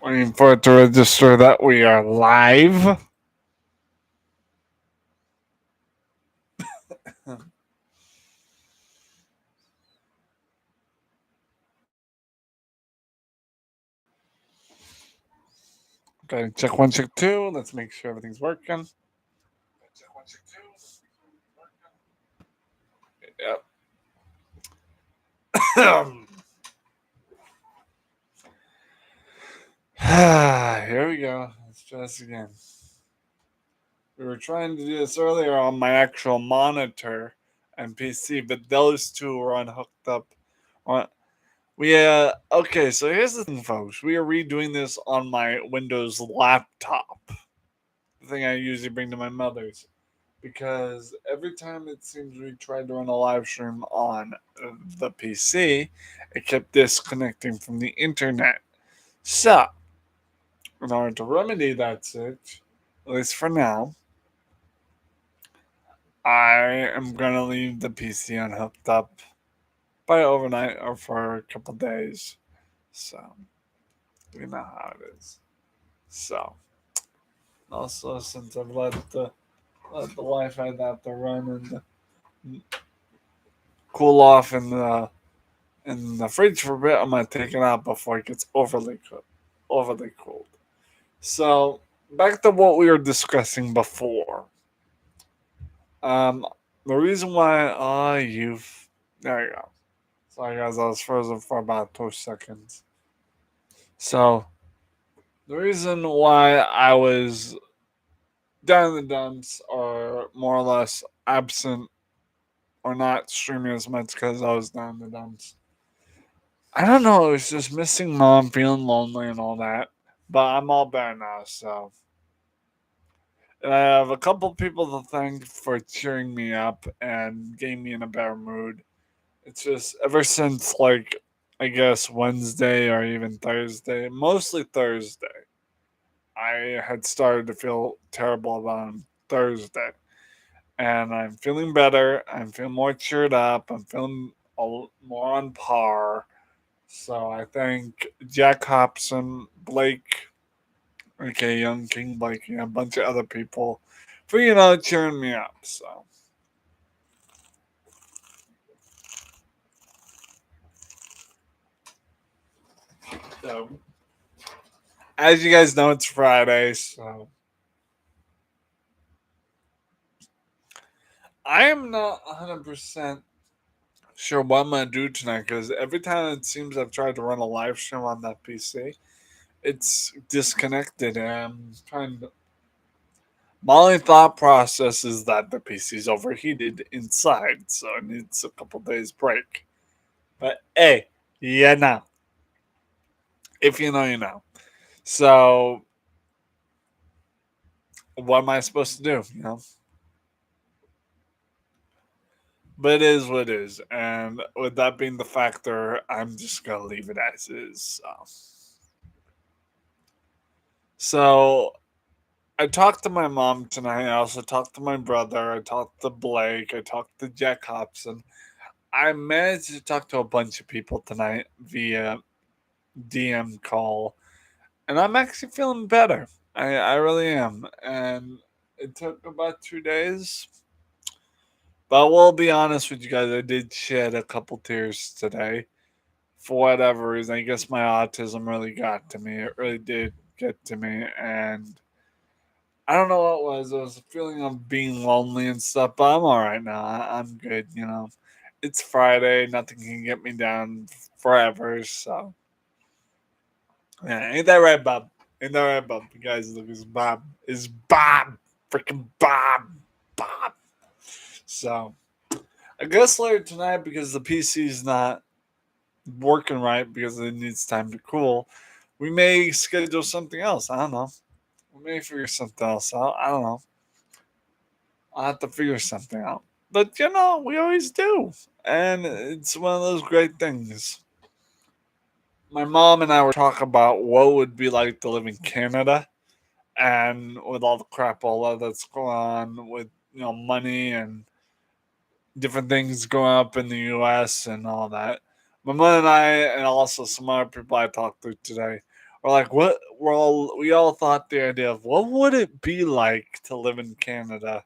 Waiting for it to register that we are live. Okay, check one, check two. Let's make sure everything's working. Check one, check two. Yep. Here we go. Let's try this again. We were trying to do this earlier on my actual monitor and PC, but those two were unhooked up. On okay. So here's the thing, folks. We are redoing this on my Windows laptop, the thing I usually bring to my mother's, because every time it seems we tried to run a live stream on the PC, it kept disconnecting from the internet. So, in order to remedy that situation, at least for now, I am gonna leave the PC unhooked up by overnight or for a couple days. So, you know how it is. So, also since I've let the Wi-Fi adapter run and cool off in the fridge for a bit, I'm gonna take it out before it gets overly cold. So back to what we were discussing before. Um, the reason why you've there you go. Sorry guys, I was frozen for about 2 seconds. So the reason why I was down in the dumps or more or less absent or not streaming as much because I was down in the dumps. I don't know. It was just missing mom, feeling lonely and all that. But I'm all better now, so. And I have a couple people to thank for cheering me up and getting me in a better mood. It's just ever since, like, I guess Wednesday or even Thursday, mostly Thursday, I had started to feel terrible about Thursday. And I'm feeling better. I'm feeling more cheered up. I'm feeling more on par. So I thank Jack Hobson, Blake, okay, Young King Blake, and a bunch of other people for cheering me up. So as you guys know, it's Friday, so I am not 100% sure what I'm gonna do tonight because every time it seems I've tried to run a live stream on that PC, it's disconnected, and I'm trying to. My only thought process is that the PC's overheated inside, so it needs a couple days break. But hey, yeah, now if you know, you know. So what am I supposed to do? But it is what it is, and with that being the factor, I'm just gonna leave it as is. So I talked to my mom tonight. I also talked to my brother. I talked to Blake. I talked to Jack Hobson. I managed to talk to a bunch of people tonight via DM call, and I'm actually feeling better. I really am, and it took about 2 days. But we'll be honest with you guys, I did shed a couple tears today for whatever reason. I guess my autism really got to me. It really did get to me, and I don't know what it was. It was a feeling of being lonely and stuff. But I'm all right now. I'm good. It's Friday. Nothing can get me down forever. So yeah, ain't that right, Bob? Ain't that right, Bob? You guys, look, it's Bob. It's Bob. Freaking Bob. Bob. So I guess later tonight because the PC's not working right because it needs time to cool. We may schedule something else. I don't know. We may figure something else out. I don't know. I'll have to figure something out. But we always do. And it's one of those great things. My mom and I were talking about what would be like to live in Canada and with all the crap all that's going on with money and different things going up in the US and all that. My mother and I and also some other people I talked to today Or like what we all thought the idea of what would it be like to live in Canada?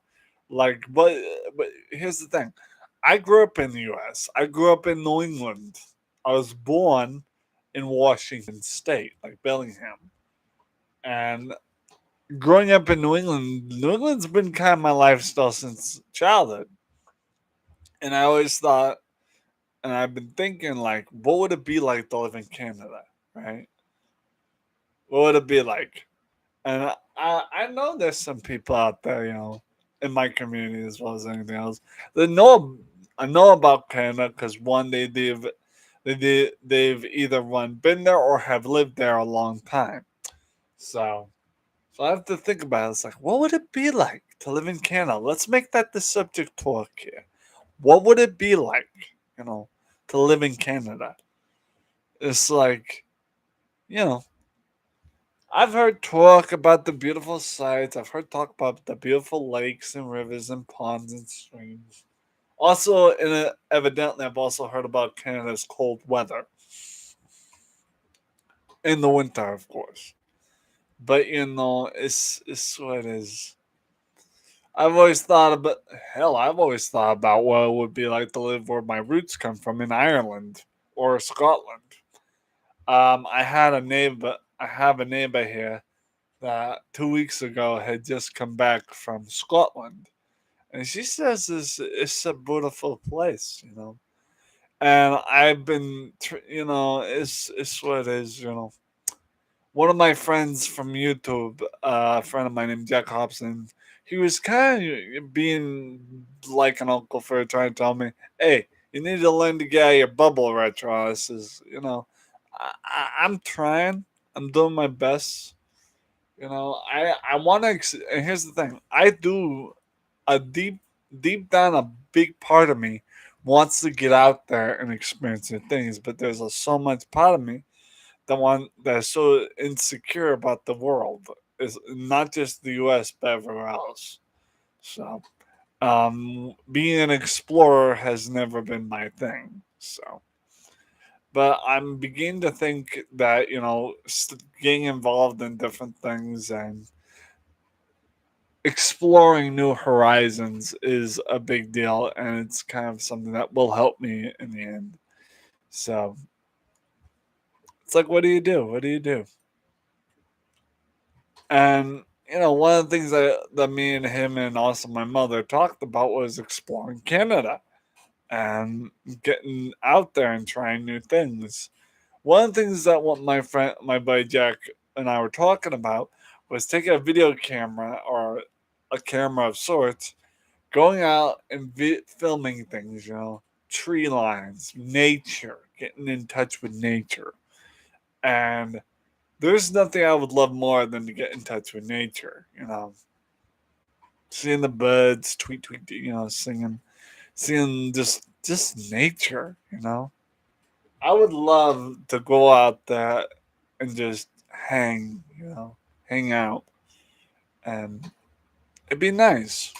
Like but here's the thing. I grew up in the US. I grew up in New England. I was born in Washington State, like Bellingham. And growing up in New England's been kind of my lifestyle since childhood. And I always thought, and I've been thinking, like, what would it be like to live in Canada, right? What would it be like? And I know there's some people out there, in my community as well as anything else, that know I know about Canada because one, they've either one been there or have lived there a long time. So so I have to think about it. It's like, what would it be like to live in Canada? Let's make that the subject talk here. What would it be like, you know, to live in Canada? It's like, you know, I've heard talk about the beautiful sights. I've heard talk about the beautiful lakes and rivers and ponds and streams. Also, evidently, I've also heard about Canada's cold weather in the winter, of course. But it's what it is. I've always thought about I've always thought about what it would be like to live where my roots come from in Ireland or Scotland. I have a neighbor here that 2 weeks ago had just come back from Scotland, and she says it's a beautiful place, And I've been, it's what it is, One of my friends from YouTube, a friend of mine named Jack Hobson, he was kind of being like an uncle for trying to tell me, "Hey, you need to learn to get out of your bubble, retro." I says, I'm trying, I'm doing my best. I want to. And here's the thing: I do a deep down, a big part of me wants to get out there and experience new things, but there's so much part of me that's so insecure about the world, is not just the U.S. but everywhere else. So, being an explorer has never been my thing. So, but I'm beginning to think that getting involved in different things and exploring new horizons is a big deal, and it's kind of something that will help me in the end. So it's like, what do you do? What do you do? And one of the things that me and him and also my mother talked about was exploring Canada and getting out there and trying new things. One of the things that what my buddy Jack, and I were talking about was taking a video camera or a camera of sorts, going out and filming things, tree lines, nature, getting in touch with nature. And there's nothing I would love more than to get in touch with nature, seeing the birds tweet tweet, singing, seeing just nature, I would love to go out there and just hang out, and it'd be nice.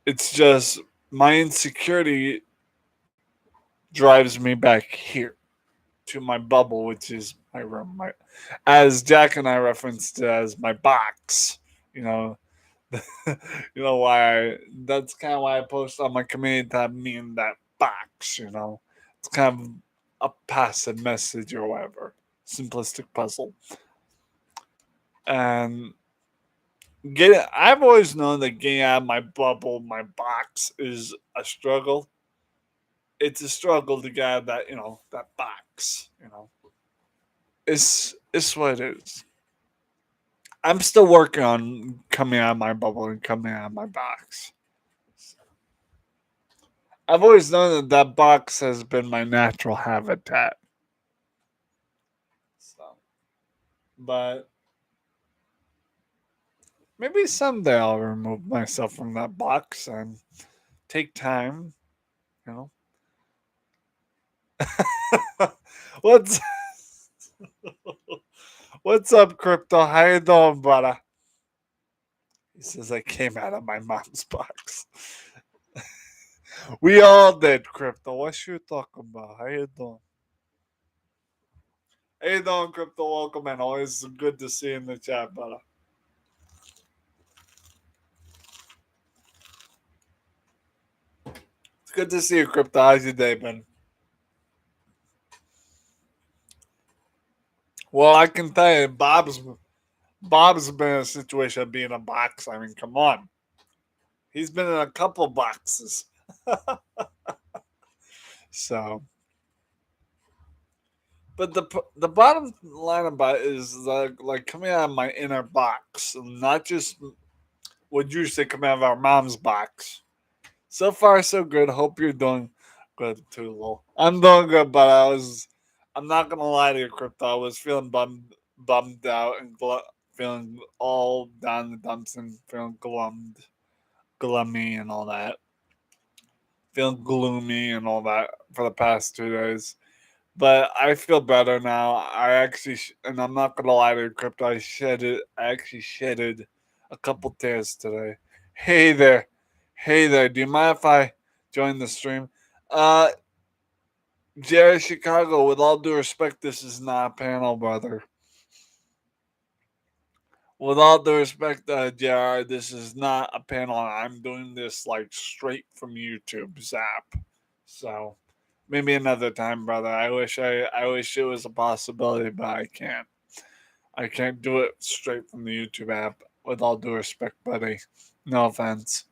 It's just my insecurity drives me back here to my bubble, which is my room. As Jack and I referenced it as my box. You know, why that's kind of why I post on my community tab, me in that box. It's kind of a passive message or whatever, simplistic puzzle. And I've always known that getting out of my bubble, my box, is a struggle. It's a struggle to get out of that, that box. It's what it is. I'm still working on coming out of my bubble and coming out of my box. I've always known that box has been my natural habitat. So, but maybe someday I'll remove myself from that box and take time. You know, what's what's up, Crypto? How you doing, brother? He says I came out of my mom's box. We all did, Crypto. What you talking about? How you doing? How you doing, Crypto? Welcome, man. Always good to see you in the chat, brother. It's good to see you, Crypto. How's your day, man? Well, I can tell you, Bob's been in a situation of being a box. I mean, come on. He's been in a couple boxes. So, but the bottom line about it is like coming out of my inner box, not just what you say coming out of our mom's box. So far, so good. Hope you're doing good too, Lil. I'm doing good, but I'm not gonna lie to you, Crypto. I was feeling bummed out and feeling all down the dumps and feeling gloomy and all that. Feeling gloomy and all that for the past 2 days. But I feel better now. I actually, and I'm not gonna lie to you, Crypto. I actually shedded a couple tears today. Hey there, hey there. Do you mind if I join the stream? Uh, Jerry Chicago. With all due respect, this is not a panel, brother. With all due respect, JR, this is not a panel. I'm doing this like straight from YouTube Zap. So maybe another time, brother. I wish it was a possibility, but I can't. I can't do it straight from the YouTube app. With all due respect, buddy. No offense.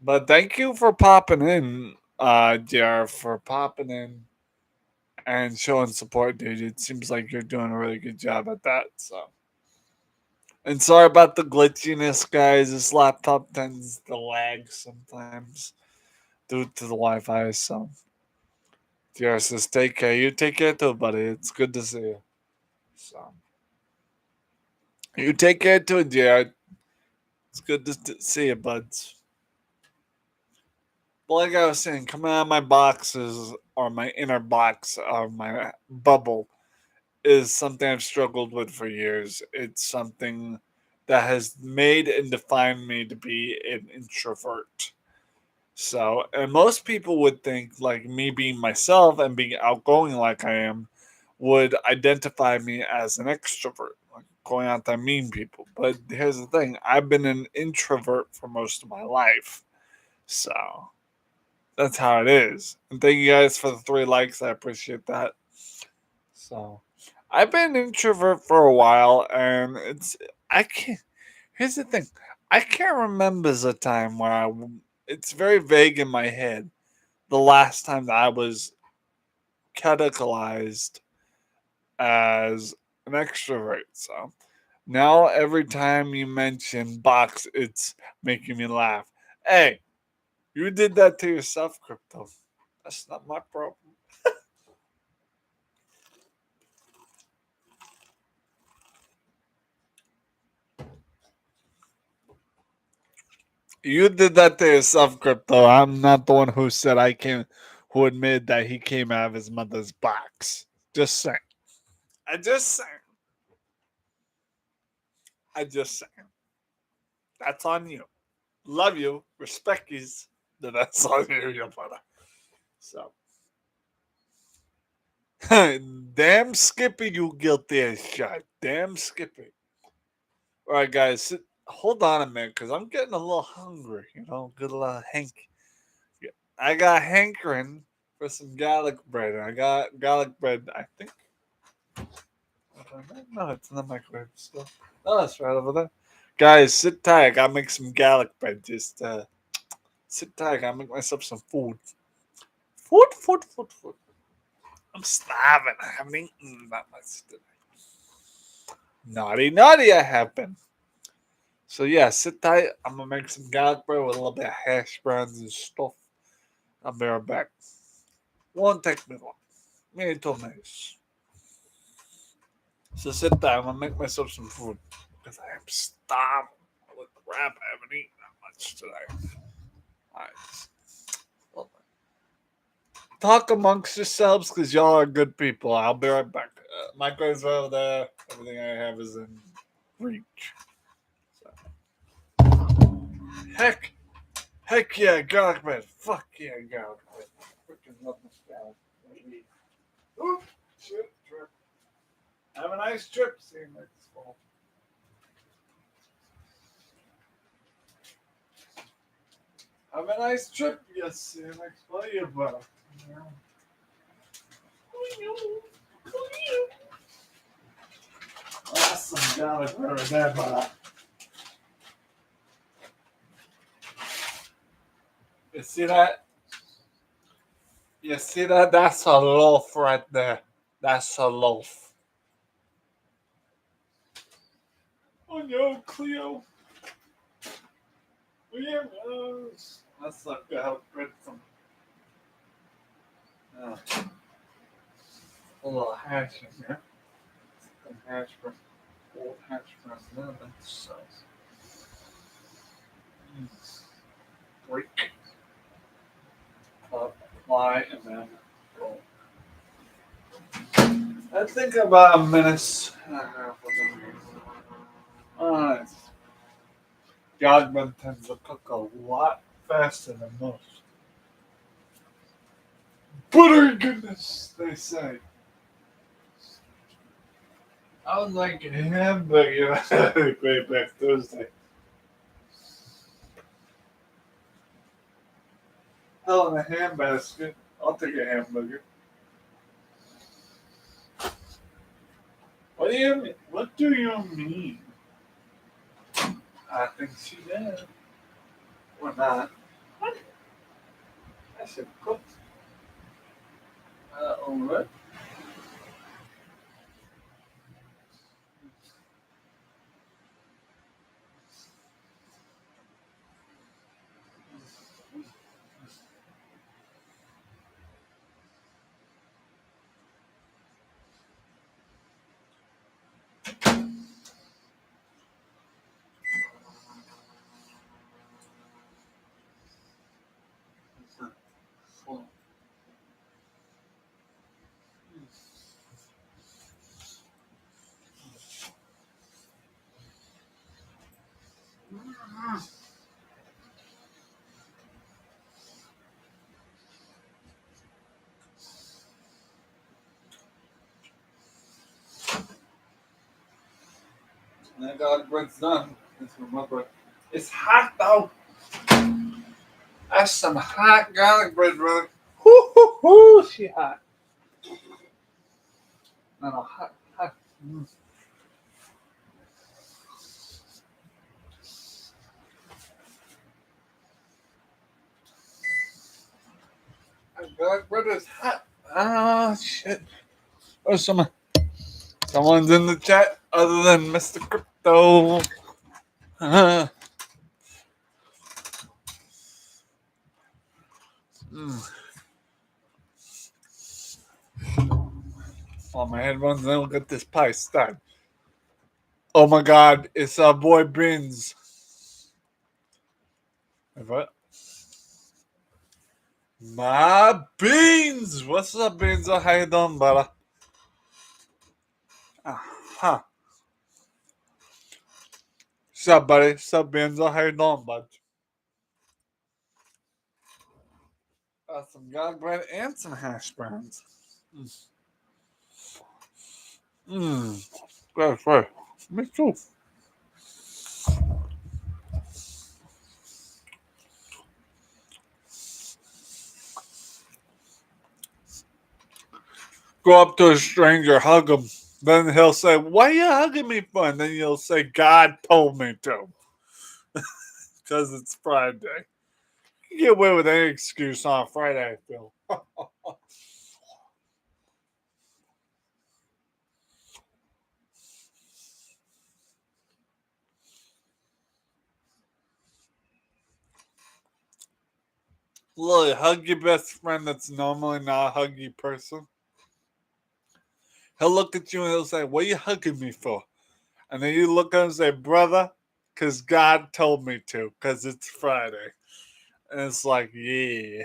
But thank you for popping in, JR, for popping in and showing support, dude. It seems like you're doing a really good job at that. So, and sorry about the glitchiness, guys. This laptop tends to lag sometimes due to the Wi-Fi. So, JR says, "Take care. You take care too, buddy. It's good to see you." So, you take care too, JR. It's good to see you, buds. But like I was saying, coming out of my boxes or my inner box or my bubble is something I've struggled with for years. It's something that has made and defined me to be an introvert. So, and most people would think, like me being myself and being outgoing like I am, would identify me as an extrovert, like going out there meeting people. But here's the thing: I've been an introvert for most of my life. So that's how it is. And thank you guys for the 3 likes. I appreciate that. So I've been an introvert for a while, and I can't. Here's the thing: I can't remember the time where It's very vague in my head. The last time that I was categorized as an extrovert. So now every time you mention box, it's making me laugh. Hey, you did that to yourself, Crypto. That's not my problem. You did that to yourself, Crypto. I'm not the one who said who admitted that he came out of his mother's box. Just saying. I just saying. I just saying. That's on you. Love you. Respect you. That's on you, your brother. So. Damn Skippy, you guilty as shit. Damn Skippy. All right, guys. Hold on a minute, because I'm getting a little hungry. Get a little hank. I got hankering for some garlic bread. I got garlic bread, I think. No, it's in the microwave still. Oh, that's right over there. Guys, sit tight. I gotta make some garlic bread. Just sit tight. I gotta make myself some food. Food. I'm starving. I haven't eaten that much today. Naughty, I have been. So yeah, sit tight. I'm gonna make some garlic bread with a little bit of hash browns and stuff. I'll be right back. Won't take me long. Maybe 2 minutes. So sit down. I'm gonna make myself some food because I am starving. Holy crap! I haven't eaten that much today. All right. Well, talk amongst yourselves because y'all are good people. I'll be right back. Microphone's over there. Everything I have is in reach. So. Heck yeah, garlic bread. Fuck yeah, garlic bread. Freaking love this garlic bread. Oop, shit, trip. Have a nice trip. See you next fall. Have a nice trip. Yes, see you next fall, you brother. That's some garlic right there, brother. You see that? You see that? That's a loaf right there. That's a loaf. Oh no, Cleo. William, that's not gonna help with some uh, a little hash in there. Some hash brown, old hash brown. No, that's break, apply, and then go. I think about a minute and a half of the Alright. Godman tends to cook a lot faster than most. Butter goodness, they say. I was like a hamburger way back Thursday. Hell in a handbasket. I'll take a hamburger. What do you mean? What do you mean? I think she did. Or not. What? I should cook. Alright. I got bread's done. Let's remember. It's hot though. That's some hot garlic bread, brother. Hoo hoo hoo, she hot. No, no, hot, hot. Garlic bread is hot. Ah, shit. Oh, someone's in the chat other than Mr. Crypto. Uh, mm. Oh, my headphones, then we'll get this pie started. Oh my god, it's our boy Beans. What? My Beans! What's up, Beans? How you doing, brother? Huh. What's up, buddy? What's up, Beans? How you doing, bud? Got some garlic bread and some hash browns. Mmm. That's right. Me too. Go up to a stranger, hug him. Then he'll say, "Why are you hugging me for?" And then you'll say, "God told me to." Because it's Friday. You get away with any excuse on Friday, I feel. Lily, hug your best friend that's normally not a huggy person. He'll look at you and he'll say, "What are you hugging me for?" And then you look at him and say, "Brother, because God told me to, because it's Friday." And it's like, yeah.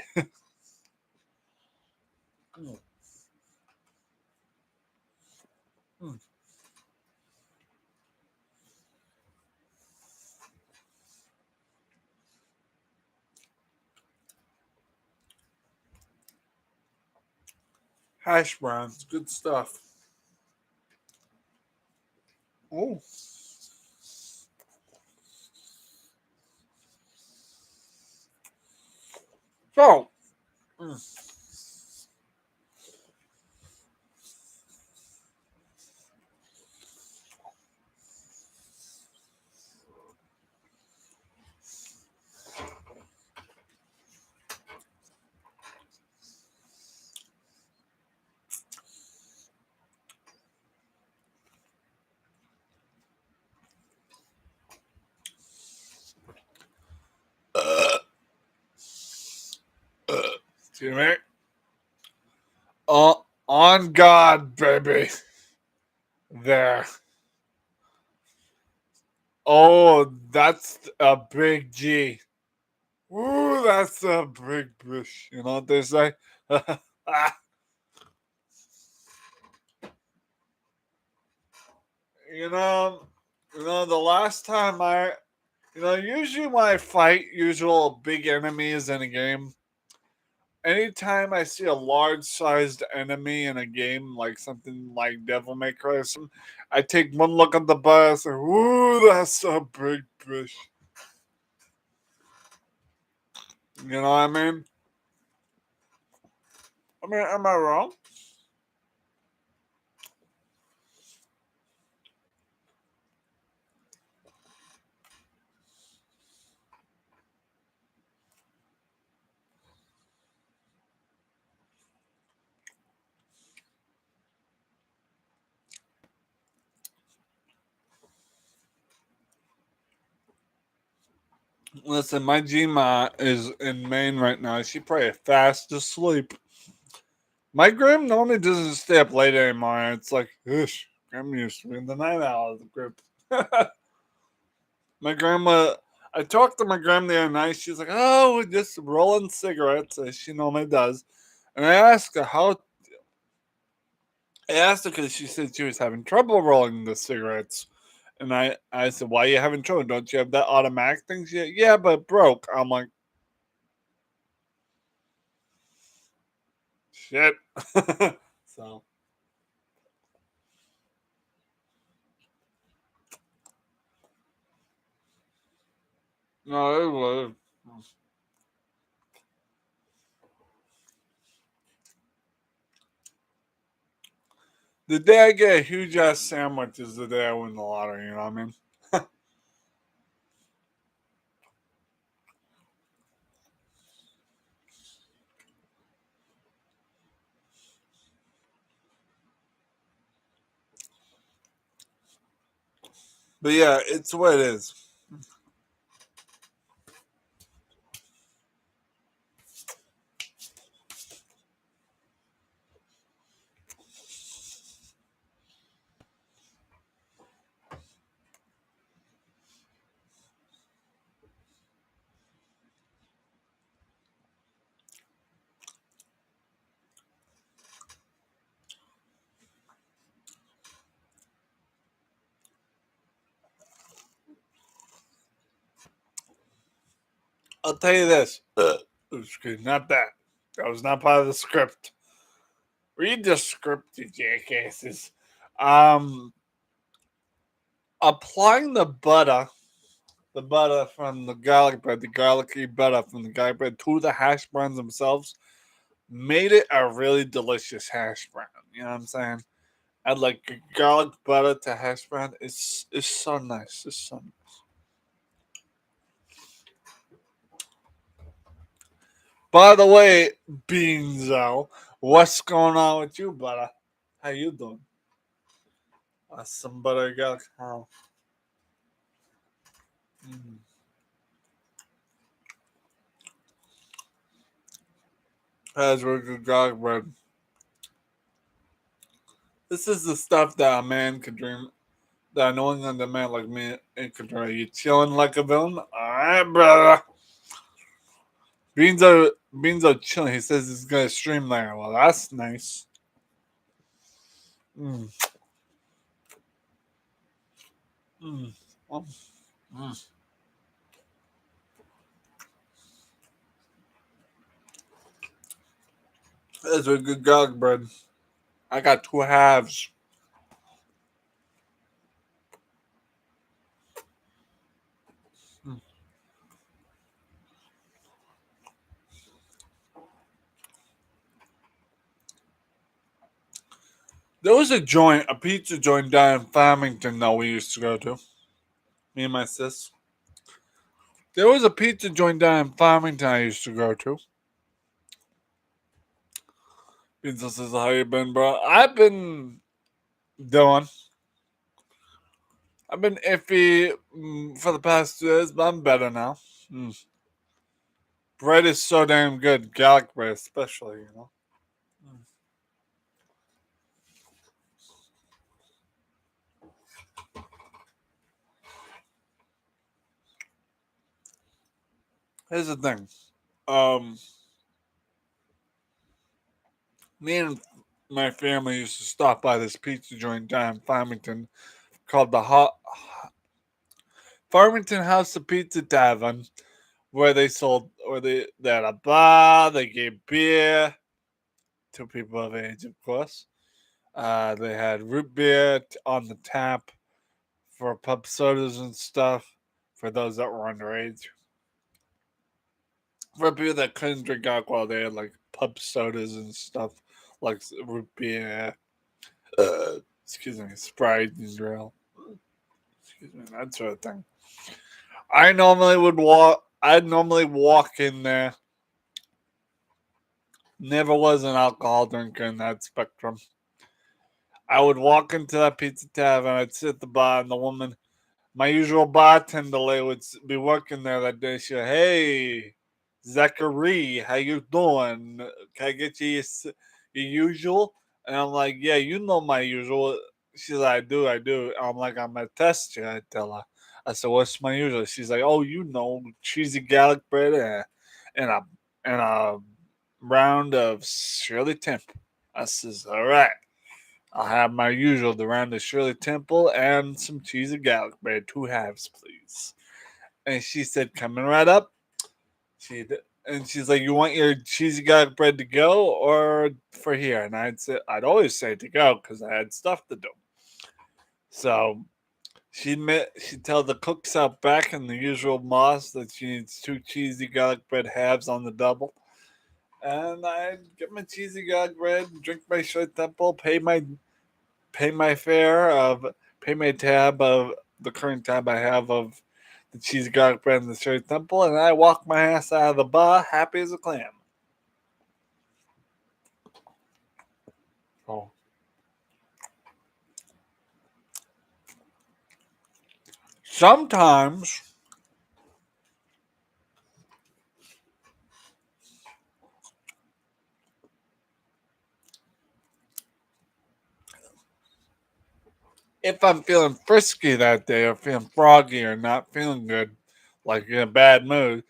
Hash browns, good stuff. Ooh. So, mm, excuse me. On God, baby. There. Oh, that's a big G. Ooh, that's a big bush. You know what they say? you know, the last time usually when I fight usual big enemies in a game, anytime I see a large sized enemy in a game, like something like Devil May Cry or something, I take one look at the butt and say, ooh, that's a big bush. You know what I mean? Am I wrong? Listen, my Gma is in Maine right now. She probably fast asleep. My Grim normally doesn't stay up late anymore. It's like, ish, I'm used to being the night owl of the group. my grandma, I talked to my grandma the other night. She's like, oh, we're just rolling cigarettes, as she normally does. And I asked her I asked her because she said she was having trouble rolling the cigarettes. And I said, why are you having trouble? Don't you have that automatic thing? She said, yeah, but it broke. I'm like, shit. so, no, it was. The day I get a huge ass sandwich is the day I win the lottery, you know what I mean? But yeah, it's what it is. I'll tell you this. Excuse, not that. That was not part of the script. Read the script, you jackasses. Um, Applying the butter from the garlic bread, the garlicky butter from the garlic bread to the hash browns themselves, made it a really delicious hash brown. You know what I'm saying? Add like garlic butter to hash brown. It's so nice. It's so nice. By the way, Beanzo, what's going on with you, butter? How you doing? Some butter garlic. How? Mm. That's really good garlic bread. This is the stuff that a man could dream. That knowing on the man like me, it could dream. You chilling like a villain? All right, brother. Beanzo chilling. He says he's gonna stream later. Well, that's nice. Mm, mm, mm, mm. That's a good garlic bread. I got two halves. There was a pizza joint down in Farmington that we used to go to. Me and my sis. There was a pizza joint down in Farmington I used to go to. Pizza says, how you been, bro? I've been doing. I've been iffy for the past 2 years, but I'm better now. Mm. Bread is so damn good. Garlic bread, especially, you know. Mm. Here's the thing. Um, Me and my family used to stop by this pizza joint down in Farmington called the Farmington House of Pizza Tavern, where they had a bar, they gave beer to people of age, of course. They had root beer on the tap for pub sodas and stuff for those that were underage. For people that couldn't drink alcohol, they had like pub sodas and stuff like root beer, excuse me, Sprite, ginger ale, excuse me, that sort of thing. I'd normally walk in there. Never was an alcohol drinker in that spectrum. I would walk into that pizza tavern, I'd sit at the bar, and the woman, my usual bartender lady, would be working there that day. She'd, hey, Zachary, how you doing? Can I get you your usual? And I'm like, yeah, you know my usual. She's like, I do. I'm like, I'm gonna test you. I tell her. I said, what's my usual? She's like, oh, you know, cheesy garlic bread and a round of Shirley Temple. I says, all right. I'll have my usual, the round of Shirley Temple and some cheesy garlic bread, 2 halves, please. And she said, coming right up. She and she's like, you want your cheesy garlic bread to go or for here? And I'd always say to go because I had stuff to do. So she'd tell the cooks out back in the usual moss that she needs 2 cheesy garlic bread halves on the double. And I'd get my cheesy garlic bread, drink my Shirley Temple, pay my fare of pay my tab of the current tab I have of the cheesy garlic bread and the Shirley Temple, and I walk my ass out of the bar happy as a clam. Oh. Sometimes if I'm feeling frisky that day or feeling froggy or not feeling good, like in a bad mood,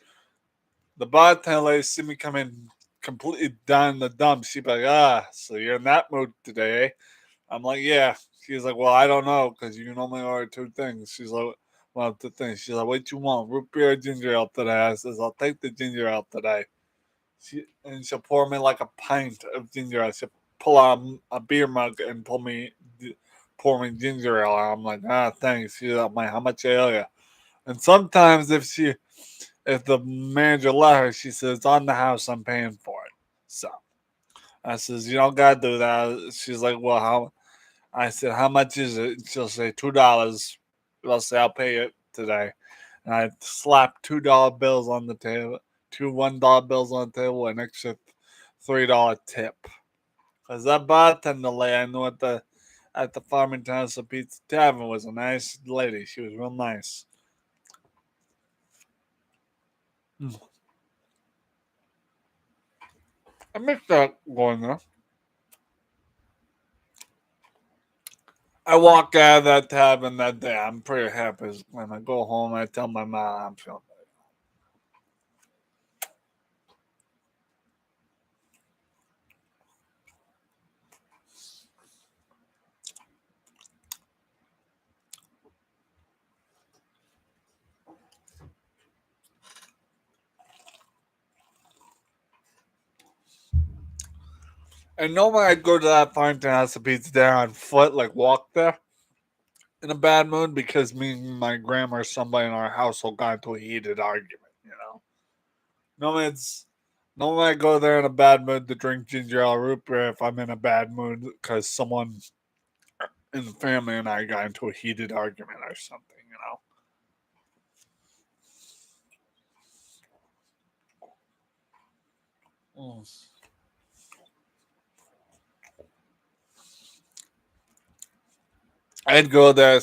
the bartender lady see me come in completely down in the dumps. She'd be like, so you're in that mood today, eh? I'm like, yeah. She's like, well, I don't know because you can only order 2 things. She's like, well, 2 things. She's like, what you want, root beer or ginger ale today? I says, I'll take the ginger ale today. She'll pour me like a pint of ginger ale. She'll pull out a beer mug and pour me ginger ale. I'm like, thanks. She's like, how much ale you? And sometimes if the manager let her, she says, on the house, I'm paying for it. So I says, you don't gotta do that. She's like, well, how? I said, how much is it? She'll say $2. I'll say, I'll pay it today. And I slap $2 bills on the table, 2 $1 bills on the table, an extra $3 tip. Because that bartender lady I knew at the Farmington House of Pizza Tavern was a nice lady. She was real nice. Mm. I missed that going there. I walk out of that tavern that day. I'm pretty happy. When I go home, I tell my mom I'm feeling. And normally I'd go to that Farmington House of Pizza there on foot, like walk there in a bad mood because me and my grandma or somebody in our household got into a heated argument, you know. Normally it's normally I go there in a bad mood to drink ginger ale root beer if I'm in a bad mood because someone and the family and I got into a heated argument or something, Mm. I'd go there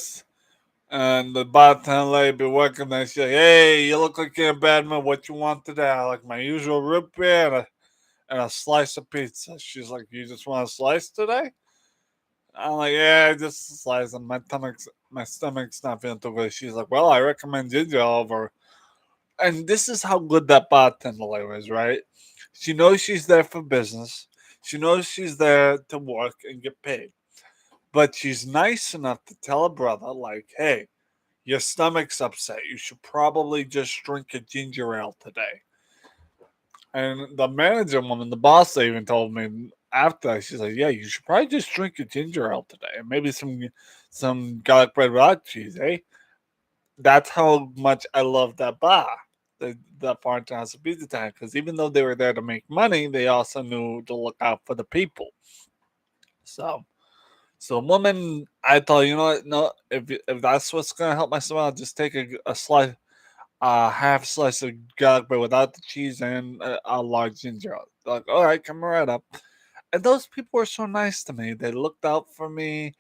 and the bartender lady be working there. She's like, "Hey, you look like you're in a bad mood. What you want today?" I like my usual root beer and a slice of pizza. She's like, "You just want a slice today?" I'm like, "Yeah, just a slice." And my stomach's not feeling too good. She's like, "Well, I recommend ginger over." And this is how good that bartender lady is, right? She knows she's there for business. She knows she's there to work and get paid. But she's nice enough to tell her brother, like, "Hey, your stomach's upset. You should probably just drink a ginger ale today." And the manager woman, the boss, even told me after, she's like, "Yeah, you should probably just drink a ginger ale today, and maybe some garlic bread without cheese, eh?" That's how much I love that bar, the Farmhouse of Pizza Time, because even though they were there to make money, they also knew to look out for the people. So, so woman, I thought, you know what? No, if that's what's gonna help my stomach, I'll just take a slice, half slice of garlic bread without the cheese and a large ginger ale. Like, all right, come right up. And those people were so nice to me. They looked out for me,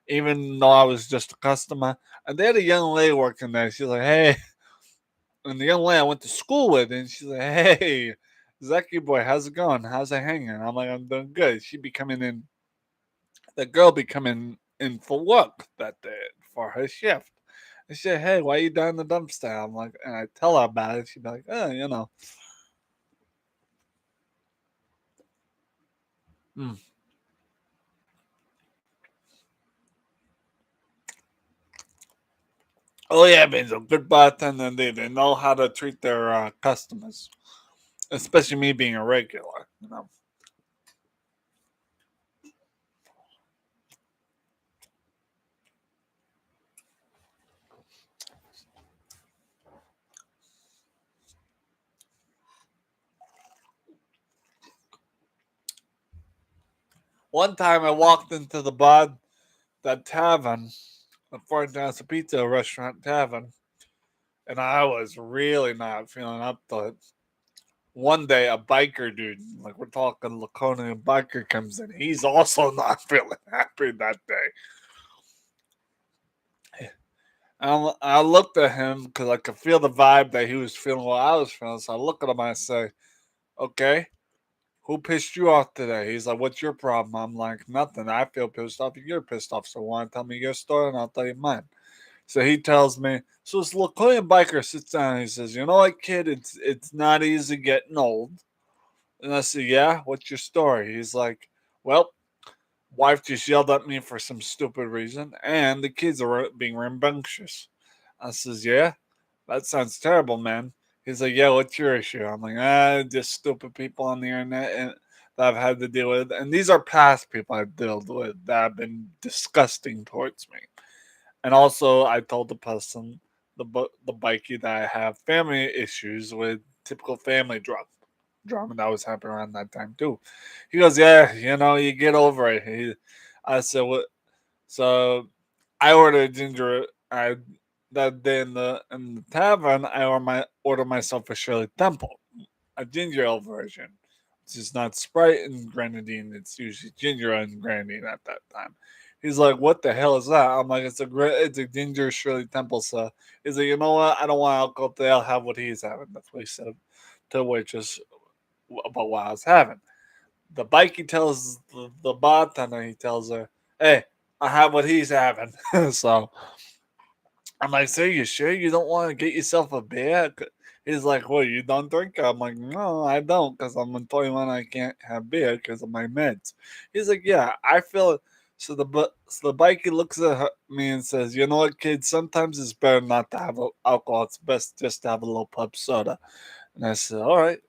even though I was just a customer. And they had a young lady working there. She's like, "Hey," and the young lady I went to school with, and she's like, "Hey, Zeki boy, how's it going? How's it hanging?" I'm like, "I'm doing good." She'd be coming in, the girl be coming in for work that day for her shift. And she said, "Hey, why are you down the dumpster?" I'm like, and I tell her about it. She'd be like, "Oh, you know." Mm. Oh yeah, means a good bartender. They know how to treat their customers, especially me being a regular. One time I walked into the bar, that tavern, the Farmhouse of Pizza restaurant tavern, and I was really not feeling up to it. One day, a biker dude, like we're talking Laconian biker, comes in. He's also not feeling happy that day. I looked at him because I could feel the vibe that he was feeling what I was feeling. So I look at him and I say, "Okay, who pissed you off today?" He's like, "What's your problem?" I'm like, "Nothing. I feel pissed off. You're pissed off. So want to tell me your story and I'll tell you mine." So he tells me, so this Laconian biker sits down and he says, "You know what, kid? It's not easy getting old." And I said, "Yeah, what's your story?" He's like, "Well, wife just yelled at me for some stupid reason, and the kids are being rambunctious." I says, "Yeah, that sounds terrible, man." He's like, "Yeah, what's your issue?" I'm like, just stupid people on the internet and that I've had to deal with. And these are past people I've dealt with that have been disgusting towards me. And also, I told the person, the bikie, that I have family issues with typical family drama that was happening around that time too. He goes, "Yeah, you get over it." I said, "What?" So I ordered ginger. I That day in the tavern, I order myself a Shirley Temple, a ginger ale version. It's just not Sprite and grenadine. It's usually ginger and grenadine at that time. He's like, "What the hell is that?" I'm like, It's a ginger Shirley Temple." So he's like, "You know what? I don't want alcohol today. I'll have what he's having." That's what he said to the waitress about what I was having. The bikie tells the bartender, he tells her, "Hey, I have what he's having." So I'm like, "So you sure you don't want to get yourself a beer?" He's like, "Well, you don't drink?" I'm like, "No, I don't, because I'm on 21. I can't have beer because of my meds." He's like, "Yeah, I feel it." So the bikie looks at me and says, "You know what, kid? Sometimes it's better not to have alcohol. It's best just to have a little pub soda." And I said, "All right."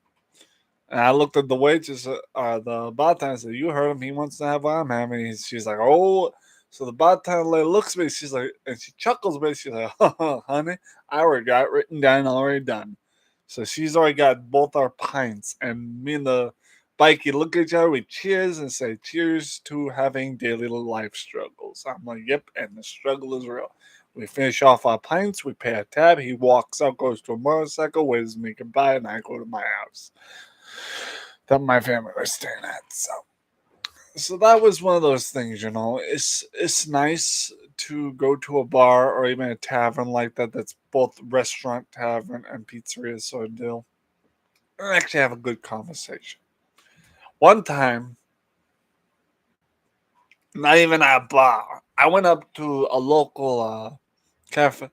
And I looked at the waitress, the bartender, and said, "You heard him. He wants to have what I'm having." She's like, "Oh." So the bartender lady looks at me. She's like, and she chuckles a bit. She's like, "Oh, honey, I already got it written down, already done." So she's already got both our pints, and me and the Bikey look at each other, we cheers and say, cheers to having daily life struggles. I'm like, yep, and the struggle is real. We finish off our pints, we pay a tab, he walks out, goes to a motorcycle, waves me goodbye, and I go to my house that my family was staying at. So that was one of those things, you know. It's nice to go to a bar or even a tavern like that that's both restaurant, tavern, and pizzeria sort of deal, and actually have a good conversation. One time, not even at a bar, I went up to a local cafe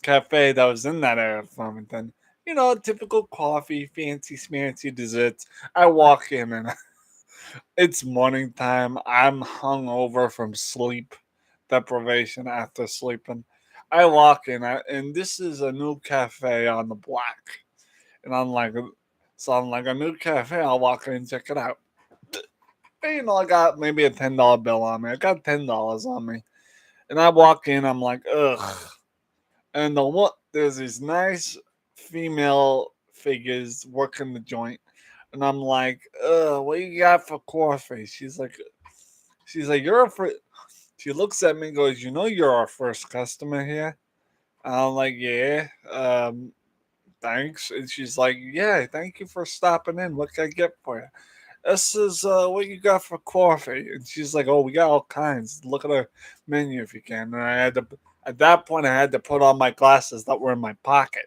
cafe that was in that area of Farmington. You know, typical coffee, fancy smancy desserts. I walk in and it's morning time. I'm hungover from sleep deprivation after sleeping. I walk in, and this is a new cafe on the block. And I'm like, a new cafe. I'll walk in and check it out. And, you know, I got maybe a $10 bill on me. I got $10 on me. And I walk in, I'm like, ugh. And there's these nice female figures working the joint. And I'm like, what you got for coffee? She's like, she looks at me and goes, you know, you're our first customer here. And I'm like, yeah, thanks. And she's like, yeah, thank you for stopping in. What can I get for you? This is what you got for coffee. And she's like, oh, we got all kinds. Look at our menu if you can. And at that point, I had to put on my glasses that were in my pocket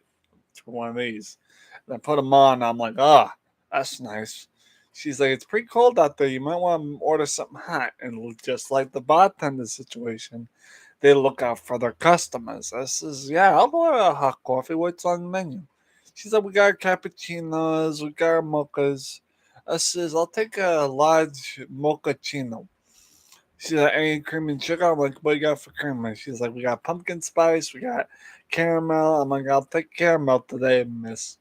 to one of these. And I put them on. And I'm like, ah, that's nice. She's like, it's pretty cold out there. You might want to order something hot. And just like the bartender situation, they look out for their customers. I says, yeah, I'll order a hot coffee. What's on the menu? She's like, we got cappuccinos, we got mochas. I says, I'll take a large mochaccino. She's like, any cream and sugar? I'm like, what you got for cream? And she's like, we got pumpkin spice, we got caramel. I'm like, I'll take caramel today, miss.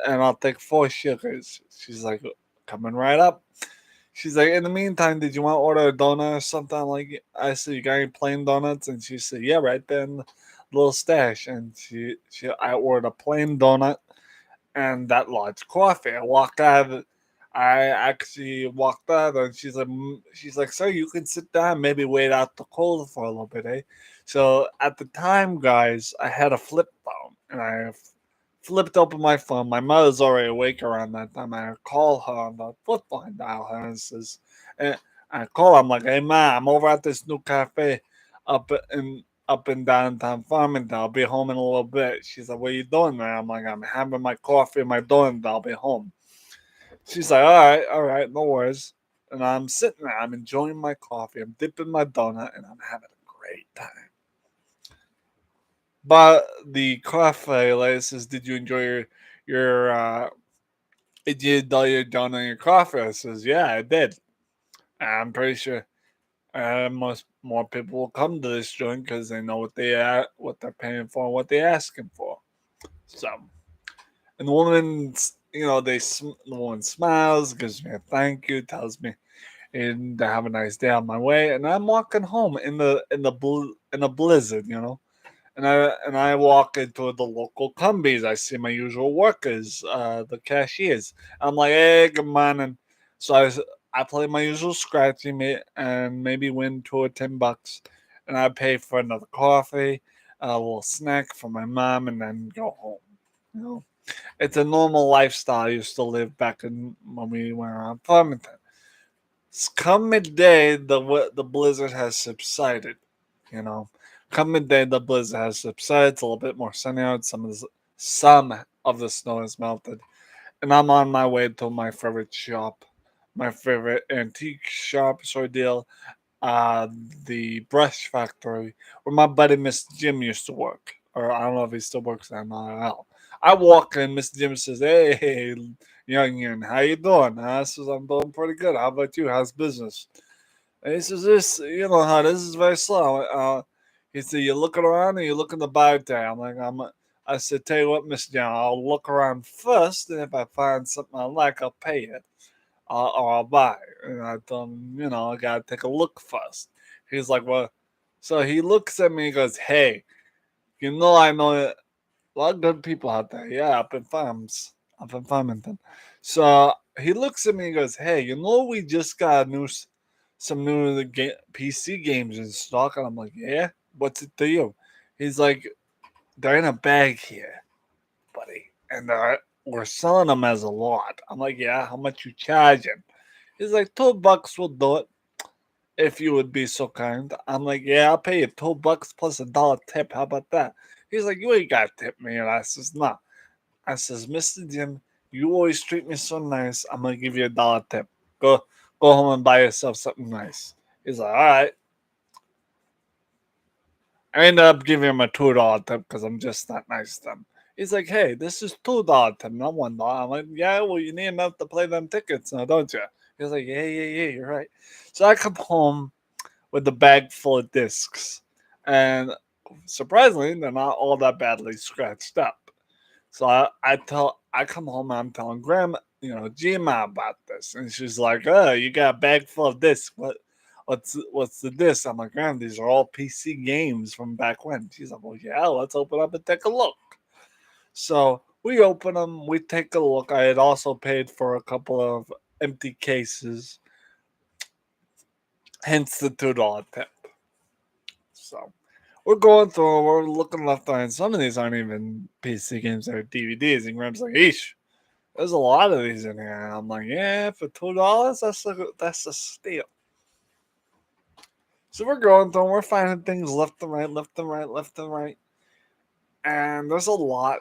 And I'll take 4 sugars. She's like, coming right up. She's like, in the meantime, did you want to order a donut or something? Like, I said, you got any plain donuts? And she said, yeah, right there in the little stash. And I ordered a plain donut and that large coffee. I actually walked out, and she's like, sir, you can sit down, maybe wait out the cold for a little bit, eh? So at the time, guys, I had a flip phone, and flipped open my phone. My mother's already awake around that time. I call her on the flip phone, dial her, and says, and I call her. I'm like, hey, ma, I'm over at this new cafe up in downtown Farmington. I'll be home in a little bit. She's like, what are you doing there? I'm like, I'm having my coffee and my donut. I'll be home. She's like, all right, no worries. And I'm sitting there. I'm enjoying my coffee. I'm dipping my donut, and I'm having a great time. But the cafe lady says, did you enjoy your did you enjoy your donut and your coffee? I says, yeah, I did. I'm pretty sure most more people will come to this joint because they know what they're paying for, and what they're asking for. So, and the woman, the woman smiles, gives me a thank you, tells me and to have a nice day on my way, and I'm walking home in a blizzard, you know. And I walk into the local Cumbies. I see my usual workers, the cashiers. I'm like, hey, good morning. So I play my usual scratchy and maybe win $2 or $10, and I pay for another coffee, a little snack for my mom, and then go home. You know, it's a normal lifestyle I used to live back when we were around Farmington. Come midday, the blizzard has subsided. You know, come midday, the blizzard has subsided. It's a little bit more sunny out. Some of the snow has melted, and I'm on my way to my favorite shop, my favorite antique shop sort of deal, uh, the Brush Factory, where my buddy Miss Jim used to work. Or I don't know if he still works there. Not. I walk in, Miss Jim says, "Hey, youngin, how you doing?" And I says, "I'm doing pretty good. How about you? How's business?" And he says, "This, you know how this is very slow." He said, "You looking around, or you looking to buy today?" I said, "Tell you what, Miss Jim, I'll look around first, and if I find something I like, I'll pay it." Or I'll buy. And I told him, I gotta take a look first. He's like, well, so he looks at me and goes, hey, I know a lot of good people out there. Yeah, up in Farmington. So he looks at me and goes, "Hey, you know we just got some new PC games in stock," and I'm like, "Yeah, what's it to you?" He's like, "They're in a bag here, buddy, and we're selling them as a lot." I'm like, "Yeah, how much you charging?" He's like, $2 will do it if you would be so kind. I'm like, "Yeah, I'll pay you $2 plus $1 tip. How about that?" He's like, "You ain't got to tip me," and I says, "No." I says, "Mr. Jim, you always treat me so nice. I'm gonna give you $1 tip. Go home and buy yourself something nice." He's like, "All right." I ended up giving him a $2 tip because I'm just that nice to him. He's like, "Hey, this is $2 tip, not $1." I'm like, "Yeah, well, you need enough to play them tickets now, don't you?" He's like, "Yeah, yeah, yeah, you're right." So I come home with a bag full of discs, and surprisingly, they're not all that badly scratched up. So I come home and I'm telling grandma, Gma about this, and she's like, "Oh, you got a bag full of this? What's the this?" I'm like, "Grandma, these are all PC games from back when." She's like, "Well, yeah, let's open up and take a look." So we open them, we take a look. I had also paid for a couple of empty cases, hence the $2 tip. So we're going through, we're looking left eye, and some of these aren't even PC games; they're DVDs. And Graham's like, "Eesh, there's a lot of these in here." And I'm like, "Yeah, for $2, that's a steal." So we're going through, we're finding things left and right, left and right, left and right, and there's a lot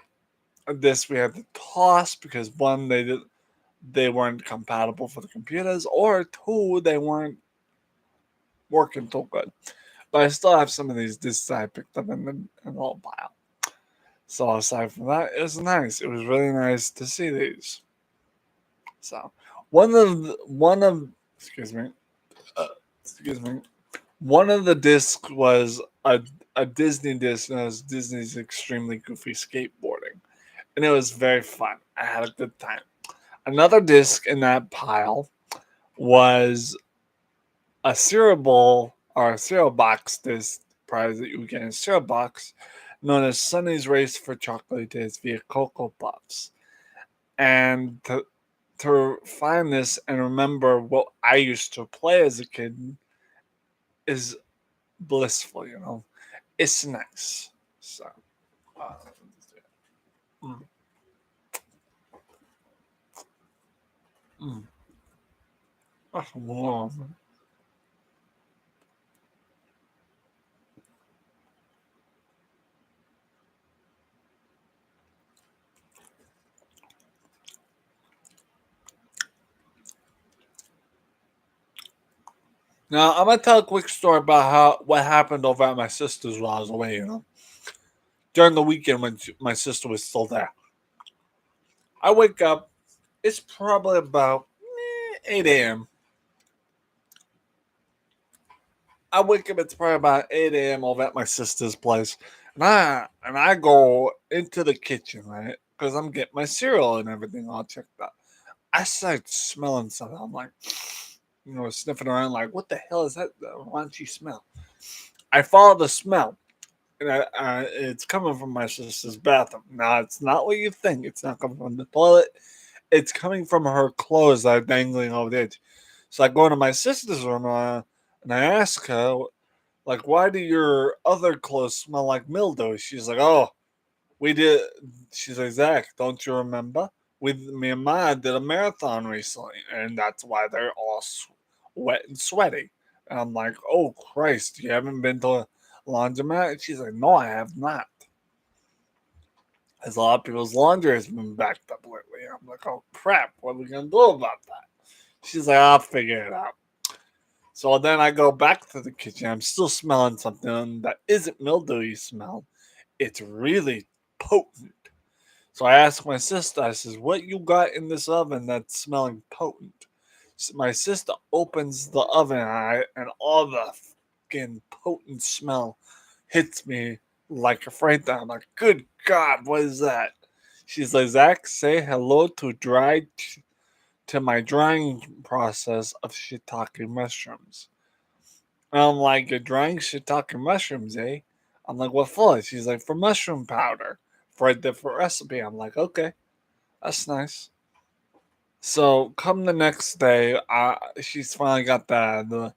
of this we had to toss because one, they weren't compatible for the computers, or two, they weren't working too good. But I still have some of these discs I picked up in the old pile. So aside from that, it was nice. It was really nice to see these. So one of excuse me, uh, excuse me, one of the discs was a Disney disc, and it was Disney's Extremely Goofy Skateboarding, and it was very fun. I had a good time. Another disc in that pile was a cereal bowl or a cereal box disc prize that you would get in a cereal box, known as Sunny's Race for Chocolate Days via Cocoa Puffs. And to find this and remember what I used to play as a kid is blissful, It's nice. So, uh, mm, mm, that's warm. Now, I'm gonna tell a quick story about what happened over at my sister's while I was away. During the weekend when my sister was still there, I wake up. It's probably about 8 a.m. I wake up. It's probably about 8 a.m. over at my sister's place, and I go into the kitchen, right, because I'm getting my cereal and everything all checked out. I start smelling something. I'm like, sniffing around, like, what the hell is that raunchy smell? I follow the smell, and it's coming from my sister's bathroom. Now, it's not what you think. It's not coming from the toilet. It's coming from her clothes that are dangling over the edge. So I go into my sister's room and I ask her, like, why do your other clothes smell like mildew? She's like, oh, we did. She's like, Zach, don't you remember? Me and Ma did a marathon recently, and that's why they're all wet and sweaty. And I'm like, oh Christ, you haven't been to a laundromat? And she's like, no, I have not. As a lot of people's laundry has been backed up lately. I'm like, oh crap, what are we gonna do about that? She's like, I'll figure it out. So then I go back to the kitchen. I'm still smelling something that isn't mildewy smell. It's really potent. So I asked my sister, I says, what you got in this oven that's smelling potent? So my sister opens the oven and all the fucking potent smell hits me like a freight down. I'm like, good God, what is that? She's like, Zach, say hello to my drying process of shiitake mushrooms. And I'm like, you're drying shiitake mushrooms, eh? I'm like, what for? She's like, for mushroom powder for a different recipe. I'm like, okay, that's nice. So come the next day, she's finally got the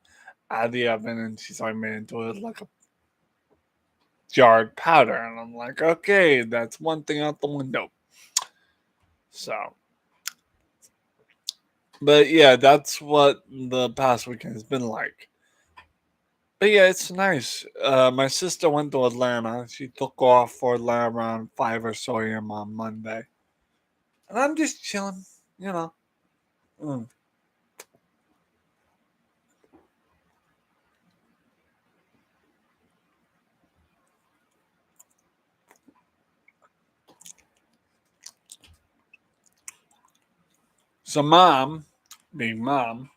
out of the oven, and she's already made into it like a jarred powder, and I'm like, okay, that's one thing out the window. So, but yeah, that's what the past weekend has been like. But yeah, it's nice. My sister went to Atlanta. She took off for Atlanta around 5 or so a.m. on Monday, and I'm just chilling, you know. Mm. So mom, being mom,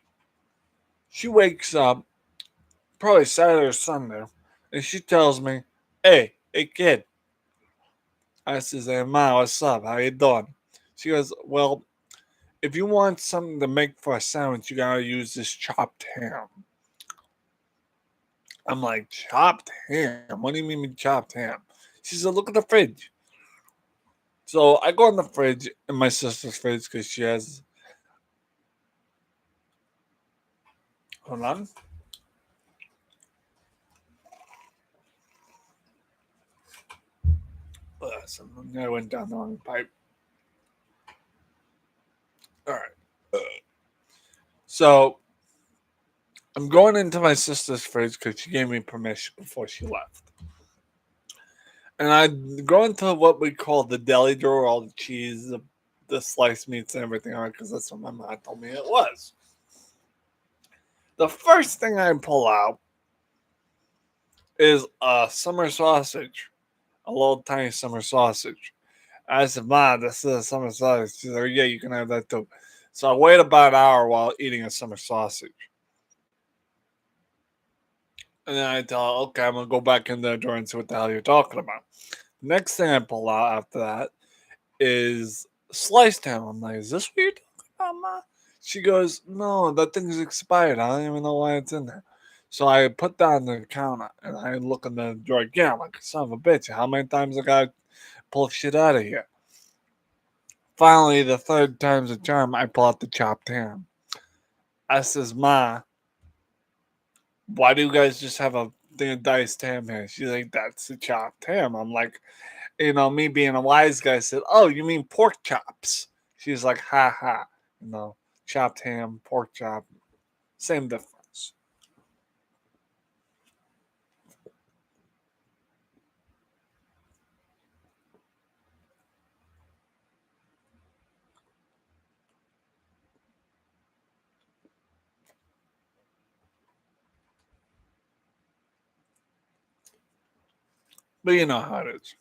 she wakes up probably Saturday or Sunday, and she tells me, hey kid. I says, hey ma, what's up? How you doing? She goes, well, if you want something to make for a sandwich, you gotta use this chopped ham. I'm like, chopped ham? What do you mean chopped ham? She said, look at the fridge. So I go in the fridge, in my sister's fridge, because she has. Hold on. I went down the wrong pipe. All right. So I'm going into my sister's fridge because she gave me permission before she left. And I go into what we call the deli drawer, all the cheese, the sliced meats, and everything on it, because that's what my mom told me it was. The first thing I pull out is a summer sausage, a little tiny summer sausage. I said, "Ma, this is a summer sausage." She's like, "Yeah, you can have that too." So I wait about an hour while eating a summer sausage. And then I tell her, okay, I'm going to go back in the drawer and see what the hell you're talking about. Next thing I pull out after that is sliced ham. I'm like, is this what you're talking about, Ma? She goes, no, that thing's expired. I don't even know why it's in there. So I put that on the counter and I look in the drawer again. I'm like, son of a bitch, how many times I got to pull shit out of here? Finally, the third time's a charm, I pull out the chopped ham. I says, Ma, why do you guys just have a thing of diced ham here? She's like, that's the chopped ham. I'm like, me being a wise guy said, oh, you mean pork chops? She's like, ha ha. You know, chopped ham, pork chop, same difference. But you know how it is.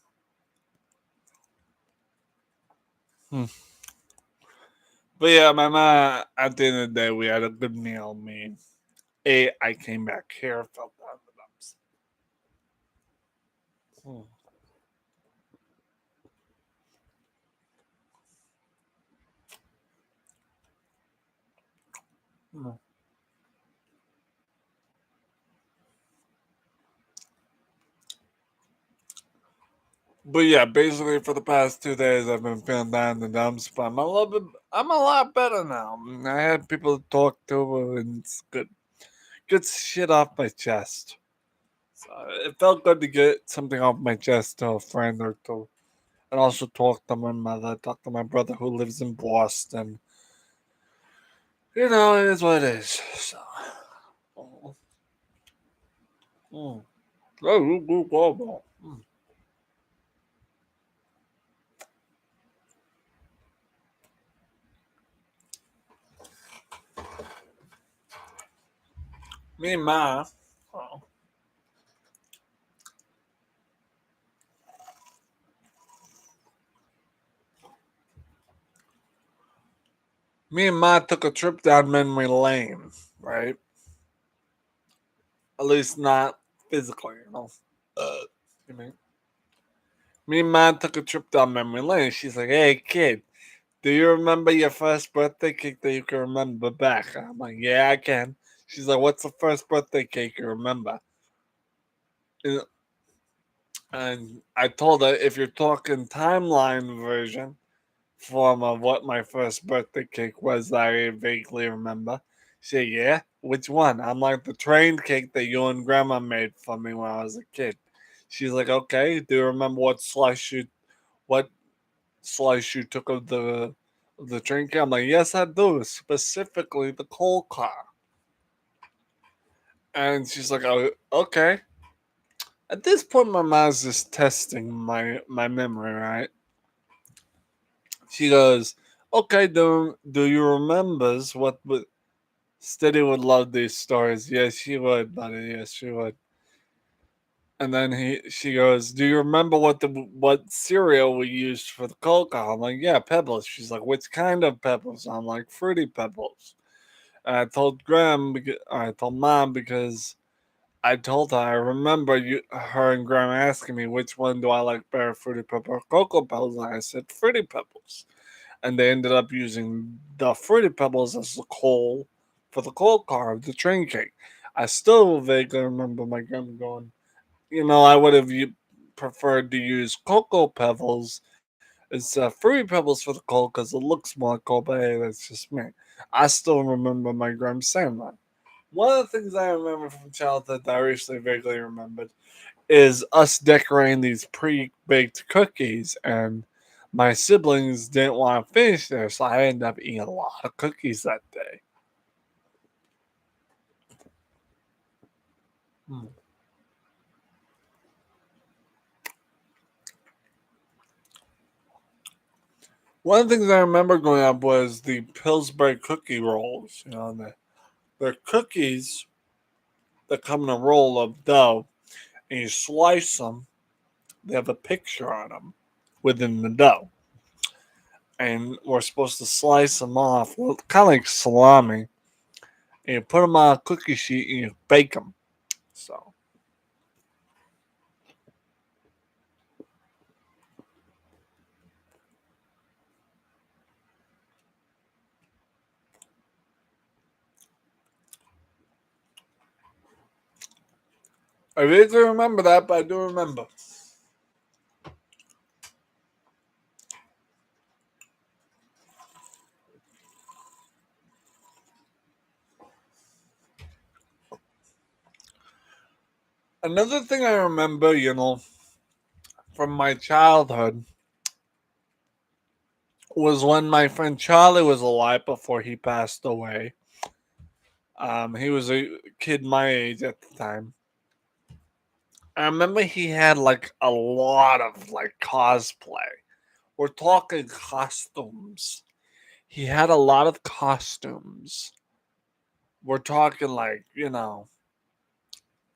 Hmm. But yeah, my mom, at the end of the day, we had a good meal. Me, I came back here, felt down the dumps. Hmm. Hmm. But yeah, basically for the past 2 days, I've been feeling down the dumps. But I'm a lot better now. I had people to talk to, and it's good. Get shit off my chest. So it felt good to get something off my chest to a friend or two. And also talk to my mother, talk to my brother who lives in Boston. It is what it is. So, oh, mm. Mm. Me and Ma, oh, me and Ma took a trip down memory lane, right? At least not physically. You mean? Me and Ma took a trip down memory lane. She's like, "Hey, kid, do you remember your first birthday cake that you can remember back?" I'm like, "Yeah, I can." She's like, "What's the first birthday cake you remember?" And I told her, if you're talking timeline version, form of what my first birthday cake was that I vaguely remember. She said, "Yeah, which one?" I'm like, "The train cake that you and Grandma made for me when I was a kid." She's like, "Okay, do you remember what slice you took of the train cake?" I'm like, "Yes, I do, specifically the coal car." And she's like, "Oh, okay." At this point, my mom's just testing my memory, right? She goes, "Okay, do you remembers what Steady would love these stories. Yes, she would, buddy. Yes, she would." And then she goes, "Do you remember what cereal we used for the cocoa?" I'm like, "Yeah, Pebbles." She's like, "Which kind of Pebbles?" I'm like, "Fruity Pebbles." And I told Mom because I told her I remember her and Graham asking me which one do I like better, Fruity Pebble or Cocoa Pebbles, and I said Fruity Pebbles, and they ended up using the Fruity Pebbles as the coal for the coal car of the train cake. I still vaguely remember my grandma going, I would have preferred to use Cocoa Pebbles instead of Fruity Pebbles for the coal because it looks more like coal, but hey, that's just me. I still remember my grandma saying that. One of the things I remember from childhood that I recently vaguely remembered is us decorating these pre-baked cookies, and my siblings didn't want to finish theirs, so I ended up eating a lot of cookies that day. Hmm. One of the things I remember growing up was the Pillsbury cookie rolls. They're cookies that come in a roll of dough, and you slice them. They have a picture on them within the dough, and we're supposed to slice them off, kind of like salami, and you put them on a cookie sheet and you bake them. So I vaguely remember that, but I do remember. Another thing I remember, from my childhood was when my friend Charlie was alive before he passed away. He was a kid my age at the time. I remember he had like a lot of like cosplay. We're talking costumes. He had a lot of costumes. We're talking like,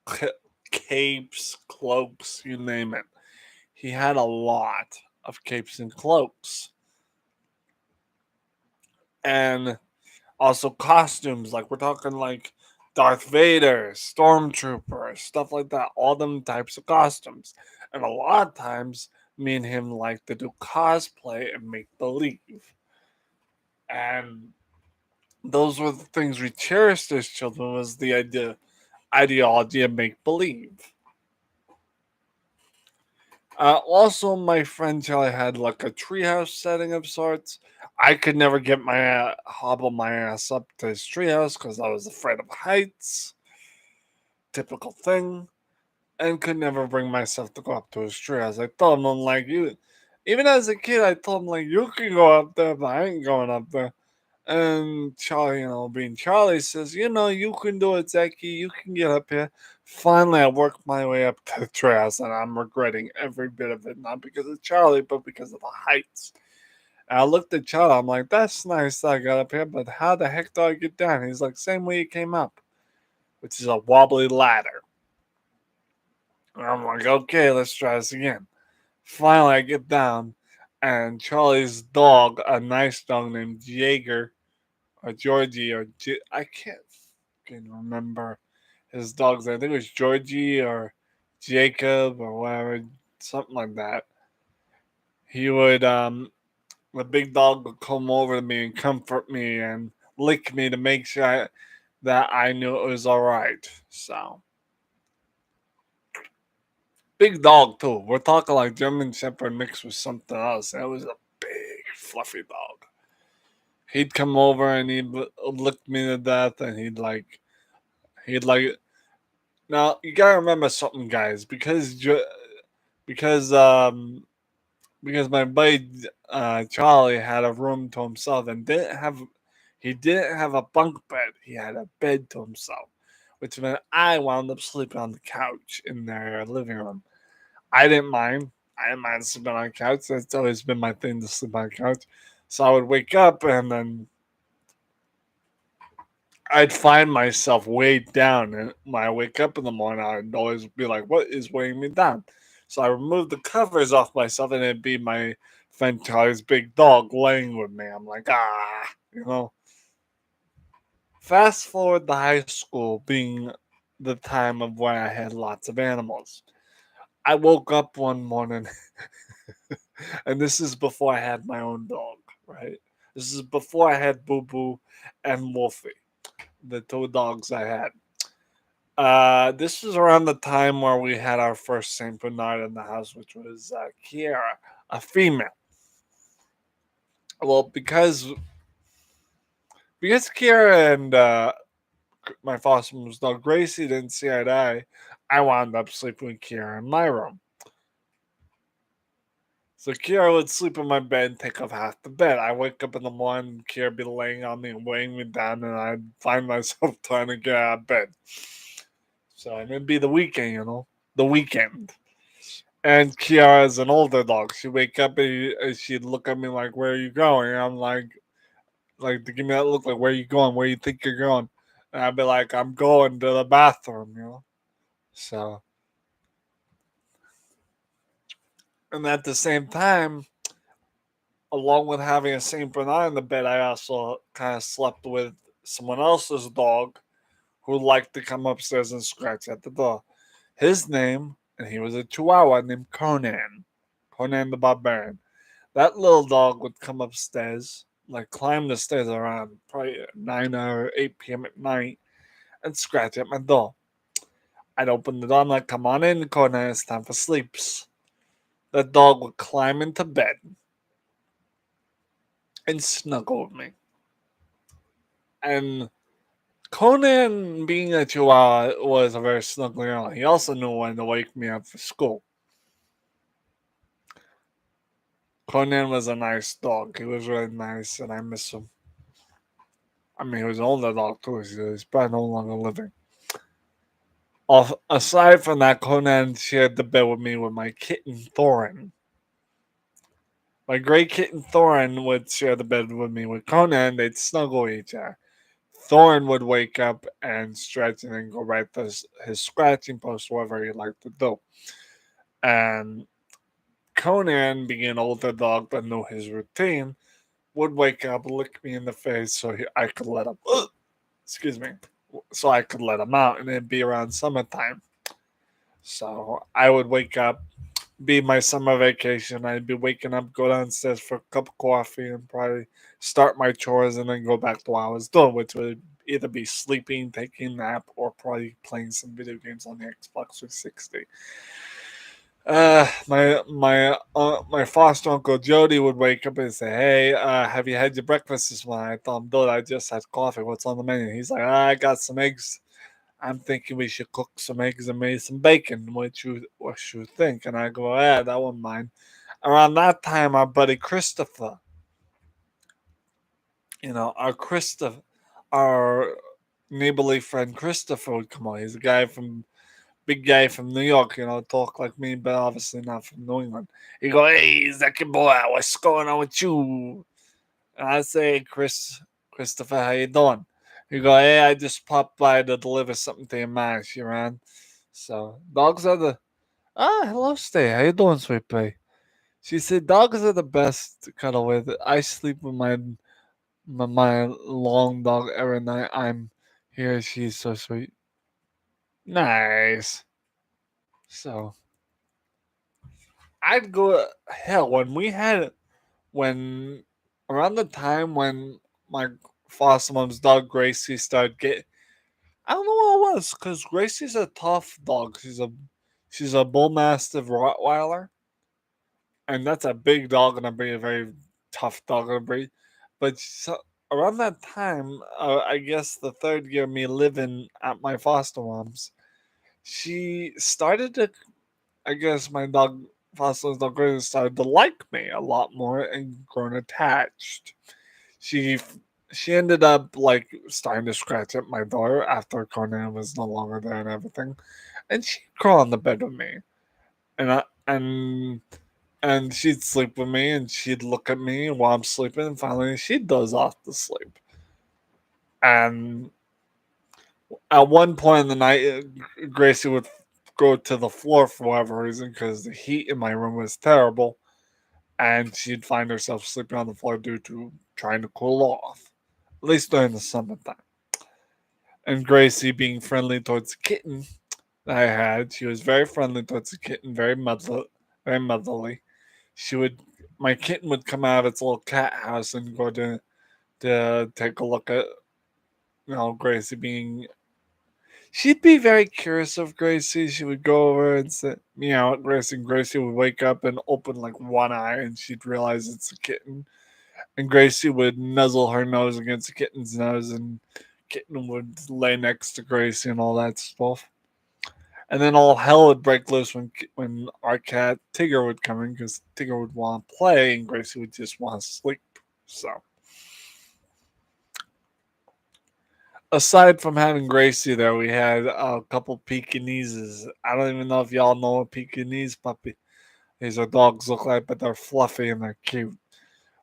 ca- capes, cloaks, you name it. He had a lot of capes and cloaks. And also costumes, like we're talking like Darth Vader, Stormtrooper, stuff like that. All them types of costumes. And a lot of times, me and him like to do cosplay and make believe. And those were the things we cherished as children was the ideology of make believe. Also, my friend Charlie had like a treehouse setting of sorts. I could never get hobble my ass up to his treehouse because I was afraid of heights. Typical thing, and could never bring myself to go up to his treehouse. I told him, I'm like, you. Even as a kid, I told him like, you can go up there, but I ain't going up there. And Charlie, being Charlie, says, you can do it, Zeki. You can get up here. Finally, I worked my way up to the trails, and I'm regretting every bit of it. Not because of Charlie, but because of the heights. And I looked at Charlie. I'm like, that's nice that I got up here, but how the heck do I get down? He's like, same way you came up, which is a wobbly ladder. And I'm like, okay, let's try this again. Finally, I get down, and Charlie's dog, a nice dog named Jaeger, or Georgie, I can't fucking remember his dog's name. I think it was Georgie or Jacob or whatever, something like that. He would, the big dog would come over to me and comfort me and lick me to make sure that I knew it was all right. So big dog too. We're talking like German Shepherd mixed with something else. That was a big fluffy dog. He'd come over and he'd lick me to death, and he'd like. Now you gotta remember something, guys, because because my buddy Charlie had a room to himself and he didn't have a bunk bed. He had a bed to himself, which meant I wound up sleeping on the couch in their living room. I didn't mind. I didn't mind sleeping on the couch. That's always been my thing to sleep on the couch. So I would wake up and then I'd find myself weighed down. And when I wake up in the morning, I'd always be like, "What is weighing me down?" So I removed the covers off myself, and it'd be my friend Charlie's big dog laying with me. I'm like, you know. Fast forward to high school being the time of when I had lots of animals. I woke up one morning, and this is before I had my own dog, right? This is before I had Boo Boo and Wolfie, the two dogs I had. This was around the time where we had our first Saint Bernard in the house, which was Kiara, a female. Well, because Kiara and my foster mom's dog Gracie didn't see eye to eye, I wound up sleeping with Kiara in my room. So Kiara would sleep in my bed and take up half the bed. I wake up in the morning, Kiara be laying on me and weighing me down, and I'd find myself trying to get out of bed. So it'd be the weekend, the weekend. And Kiara is an older dog. She'd wake up and she'd look at me like, "Where are you going?" And I'm like to give me that look like, "Where are you going? Where you think you're going?" And I'd be like, "I'm going to the bathroom." So, and at the same time, along with having a Saint Bernard in the bed, I also kind of slept with someone else's dog who liked to come upstairs and scratch at the door. His name, and he was a Chihuahua named Conan the Barbarian. That little dog would come upstairs, like climb the stairs around probably 9 or 8 p.m. at night and scratch at my door. I'd open the door and like, "Come on in, Conan, it's time for sleeps." The dog would climb into bed and snuggle with me. And Conan, being a Chihuahua, was a very snuggly animal. He also knew when to wake me up for school. Conan was a nice dog. He was really nice, and I miss him. I mean, he was an older dog too. He's probably no longer living. Aside from that, Conan shared the bed with me with my kitten Thorin. My gray kitten Thorin would share the bed with me with Conan. They'd snuggle each other. Thorin would wake up and stretch and then go right to his scratching post, whatever he liked to do. And Conan, being an older dog that knew his routine, would wake up, lick me in the face so I could let him. Excuse me. So I could let him out, and it'd be around summertime. So I would wake up, be my summer vacation. I'd be waking up, go downstairs for a cup of coffee, and probably start my chores, and then go back to what I was doing, which would either be sleeping, taking a nap, or probably playing some video games on the Xbox 360. My foster uncle Jody would wake up and say, "Hey, have you had your breakfast this morning?" I told him, "Dude, I just had coffee. What's on the menu?" He's like, "I got some eggs. I'm thinking we should cook some eggs and maybe some bacon. What you think?" And I go, "Yeah, that wouldn't mind." Around that time, our buddy Christopher, our neighborly friend Christopher would come on. He's a big guy from New York, talk like me, but obviously not from New England. He go, "Hey, Zaki boy, what's going on with you?" And I say, Christopher, how you doing?" He go, "Hey, I just popped by to deliver something to your mash, you man." So dogs are the hello, Stay. How you doing, sweet pea? She said dogs are the best to cuddle with. I sleep with my long dog every night. I'm here. She's so sweet. Nice. So I'd go hell when around the time when my foster mom's dog Gracie started getting. I don't know what it was because Gracie's a tough dog. She's a bull mastiff Rottweiler, and that's a big dog and a very very tough dog to breed. But around that time, I guess the third year of me living at my foster mom's, she started to, I guess my dog, foster dog Gracie, started to like me a lot more and grown attached. She she ended up like starting to scratch at my door after Conan was no longer there and everything, and she'd crawl on the bed with me, and I and she'd sleep with me, and she'd look at me while I'm sleeping, and finally she'd doze off to sleep. And at one point in the night, Gracie would go to the floor for whatever reason because the heat in my room was terrible, and she'd find herself sleeping on the floor due to trying to cool off, at least during the summertime. And Gracie, being friendly towards the kitten that I had, she was very friendly towards the kitten, very motherly. She would, my kitten would come out of its little cat house and go to take a look at, Gracie being. She'd be very curious of Gracie. She would go over and say, meow at Gracie, and Gracie would wake up and open like one eye, and she'd realize it's a kitten. And Gracie would nuzzle her nose against the kitten's nose, and kitten would lay next to Gracie and all that stuff. And then all hell would break loose when our cat Tigger would come in because Tigger would want to play and Gracie would just want to sleep. So, aside from having Gracie there, we had a couple Pekingeses. I don't even know if y'all know a Pekingese puppy. These are dogs look like, but they're fluffy and they're cute.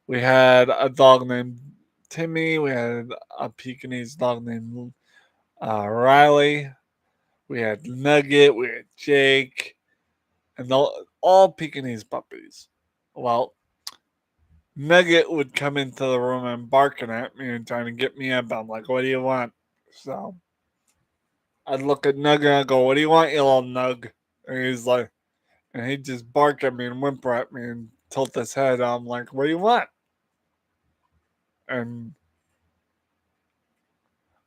We had a dog named Timmy. We had a Pekingese dog named Riley. We had Nugget. We had Jake. And all Pekingese puppies. Well, Nugget would come into the room and barking at me and trying to get me up. I'm like, what do you want? So I'd look at Nugget and I go, what do you want, you little Nug? And he's like, and he'd just bark at me and whimper at me and tilt his head. I'm like, what do you want? And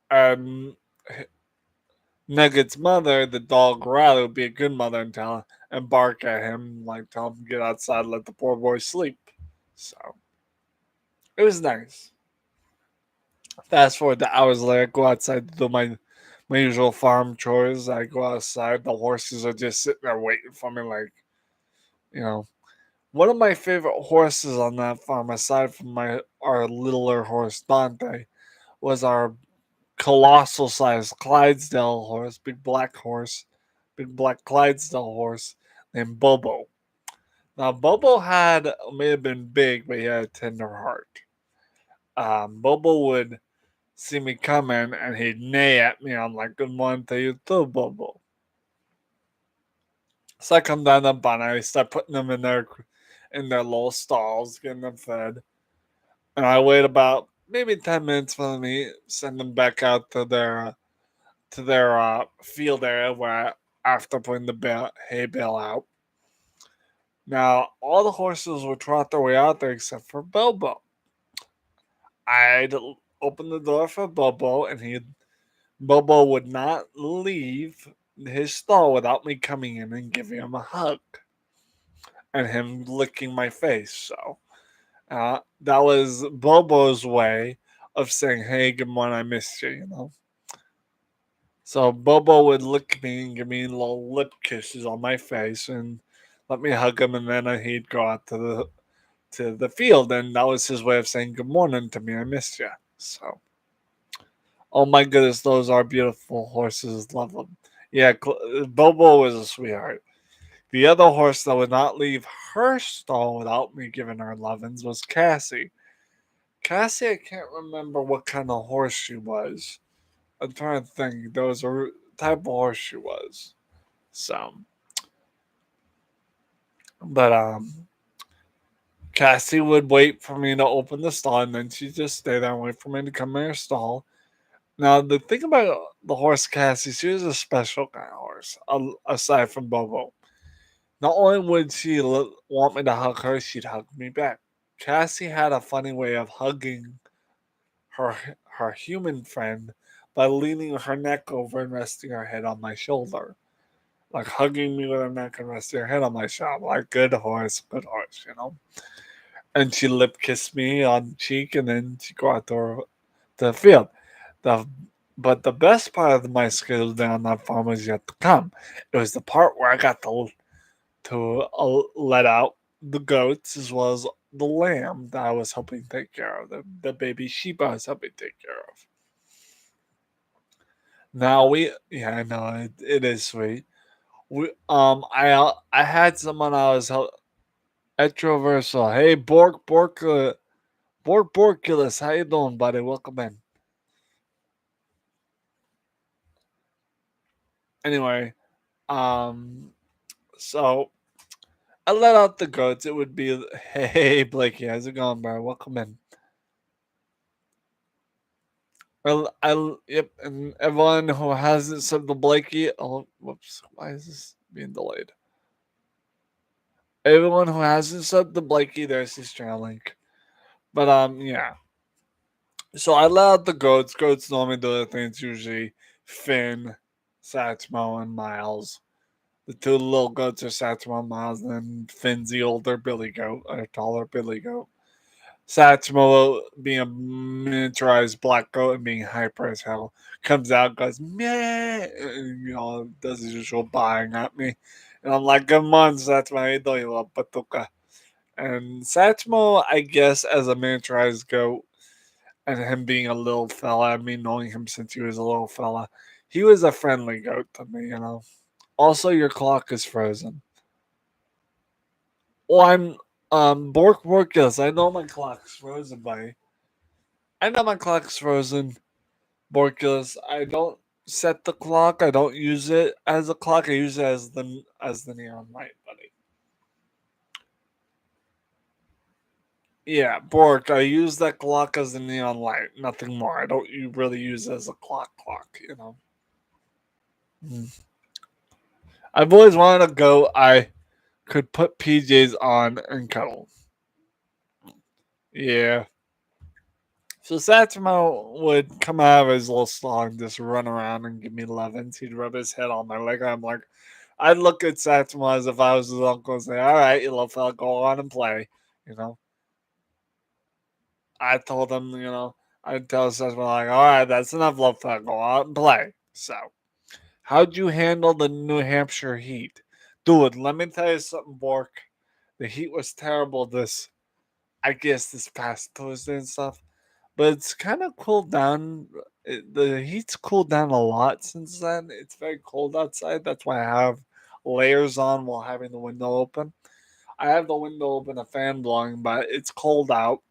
and Nugget's mother, the dog Riley, would be a good mother and bark at him, like tell him to get outside, let the poor boy sleep. So it was nice. Fast forward to hours later, I go outside to do my usual farm chores. I go outside, the horses are just sitting there waiting for me, like, you know. One of my favorite horses on that farm, aside from our littler horse Dante, was our colossal sized Clydesdale horse, big black Clydesdale horse named Bobo. Now Bobo may have been big, but he had a tender heart. Bobo would see me coming and he'd neigh at me. I'm like, good morning to you too, Bobo. So I come down the barn, I start putting them in their little stalls, getting them fed. And I wait about maybe 10 minutes for them to eat, send them back out to their field area where after putting the hay bale out. Now all the horses would trot their way out there except for Bobo. I'd open the door for Bobo and Bobo would not leave his stall without me coming in and giving him a hug and him licking my face. So that was Bobo's way of saying, "Hey, good morning, I missed you." So Bobo would lick me and give me little lip kisses on my face and let me hug him, and then he'd go out to the field, and that was his way of saying good morning to me. I missed you. So. Oh my goodness, those are beautiful horses. Love them. Yeah, Bobo was a sweetheart. The other horse that would not leave her stall without me giving her lovins was Cassie. Cassie, I can't remember what kind of horse she was. I'm trying to think. There was a type of horse she was. So, but Cassie would wait for me to open the stall, and then she'd just stay there and wait for me to come in her stall. Now, the thing about the horse Cassie, she was a special kind of horse, aside from Bobo. Not only would she want me to hug her, she'd hug me back. Cassie had a funny way of hugging her her human friend by leaning her neck over and resting her head on my shoulder. Like hugging me with her neck and resting her head on my shoulder. Like, good horse, good horse. and she lip kissed me on the cheek, and then she go out to the field. The but the best part of my schedule down that farm was yet to come. It was the part where I got to let out the goats as well as the lamb that I was helping take care of, the baby sheep I was helping take care of. Now yeah, I know it is sweet. I had someone I was Etroversal. Hey, Borkulus, how you doing, buddy? Welcome in. Anyway, um, so I let out the goats. It would be, hey, Blakey, how's it going, bro? Welcome in. Well, yep, and everyone who hasn't subbed to Blakey, oh, whoops, why is this being delayed? Everyone who hasn't subbed to Blakey, there's his channel link. But yeah. So I let out the goats. Goats normally do the things usually Finn, Satchmo, and Miles. The two little goats are Satchmo and Miles, and then Finn's the older Billy goat, or taller Billy goat. Satchmo, being a miniaturized black goat and being hyper as hell, comes out, goes meh, and, does his usual buying at me, and I'm like, "Come on, Satchmo, how you doing, you little patuka?" And Satchmo, I guess, as a miniaturized goat, and him being a little fella, me knowing him since he was a little fella, he was a friendly goat to me. Also, your clock is frozen. Well, I'm Borkus. I know my clock's frozen, buddy. I know my clock's frozen, Borkus. I don't set the clock. I don't use it as a clock. I use it as the neon light, buddy. Yeah, Bork. I use that clock as the neon light. Nothing more. I don't really use it as a clock. Mm. I've always wanted to go. I could put PJs on and cuddle. Yeah. So Satsumo would come out of his little stall and just run around and give me lovins. He'd rub his head on my leg. I'm like, I'd look at Satsumo as if I was his uncle and say, "All right, you little fella, go on and play." You know, I told him, I'd tell Satsumo like, "All right, that's enough, little fella, go out and play." So, how'd you handle the New Hampshire heat, dude? Let me tell you something, Bork. The heat was terrible. I guess, this past Tuesday and stuff. But it's kind of cooled down. The heat's cooled down a lot since then. It's very cold outside. That's why I have layers on while having the window open. I have the window open, a fan blowing, but it's cold out.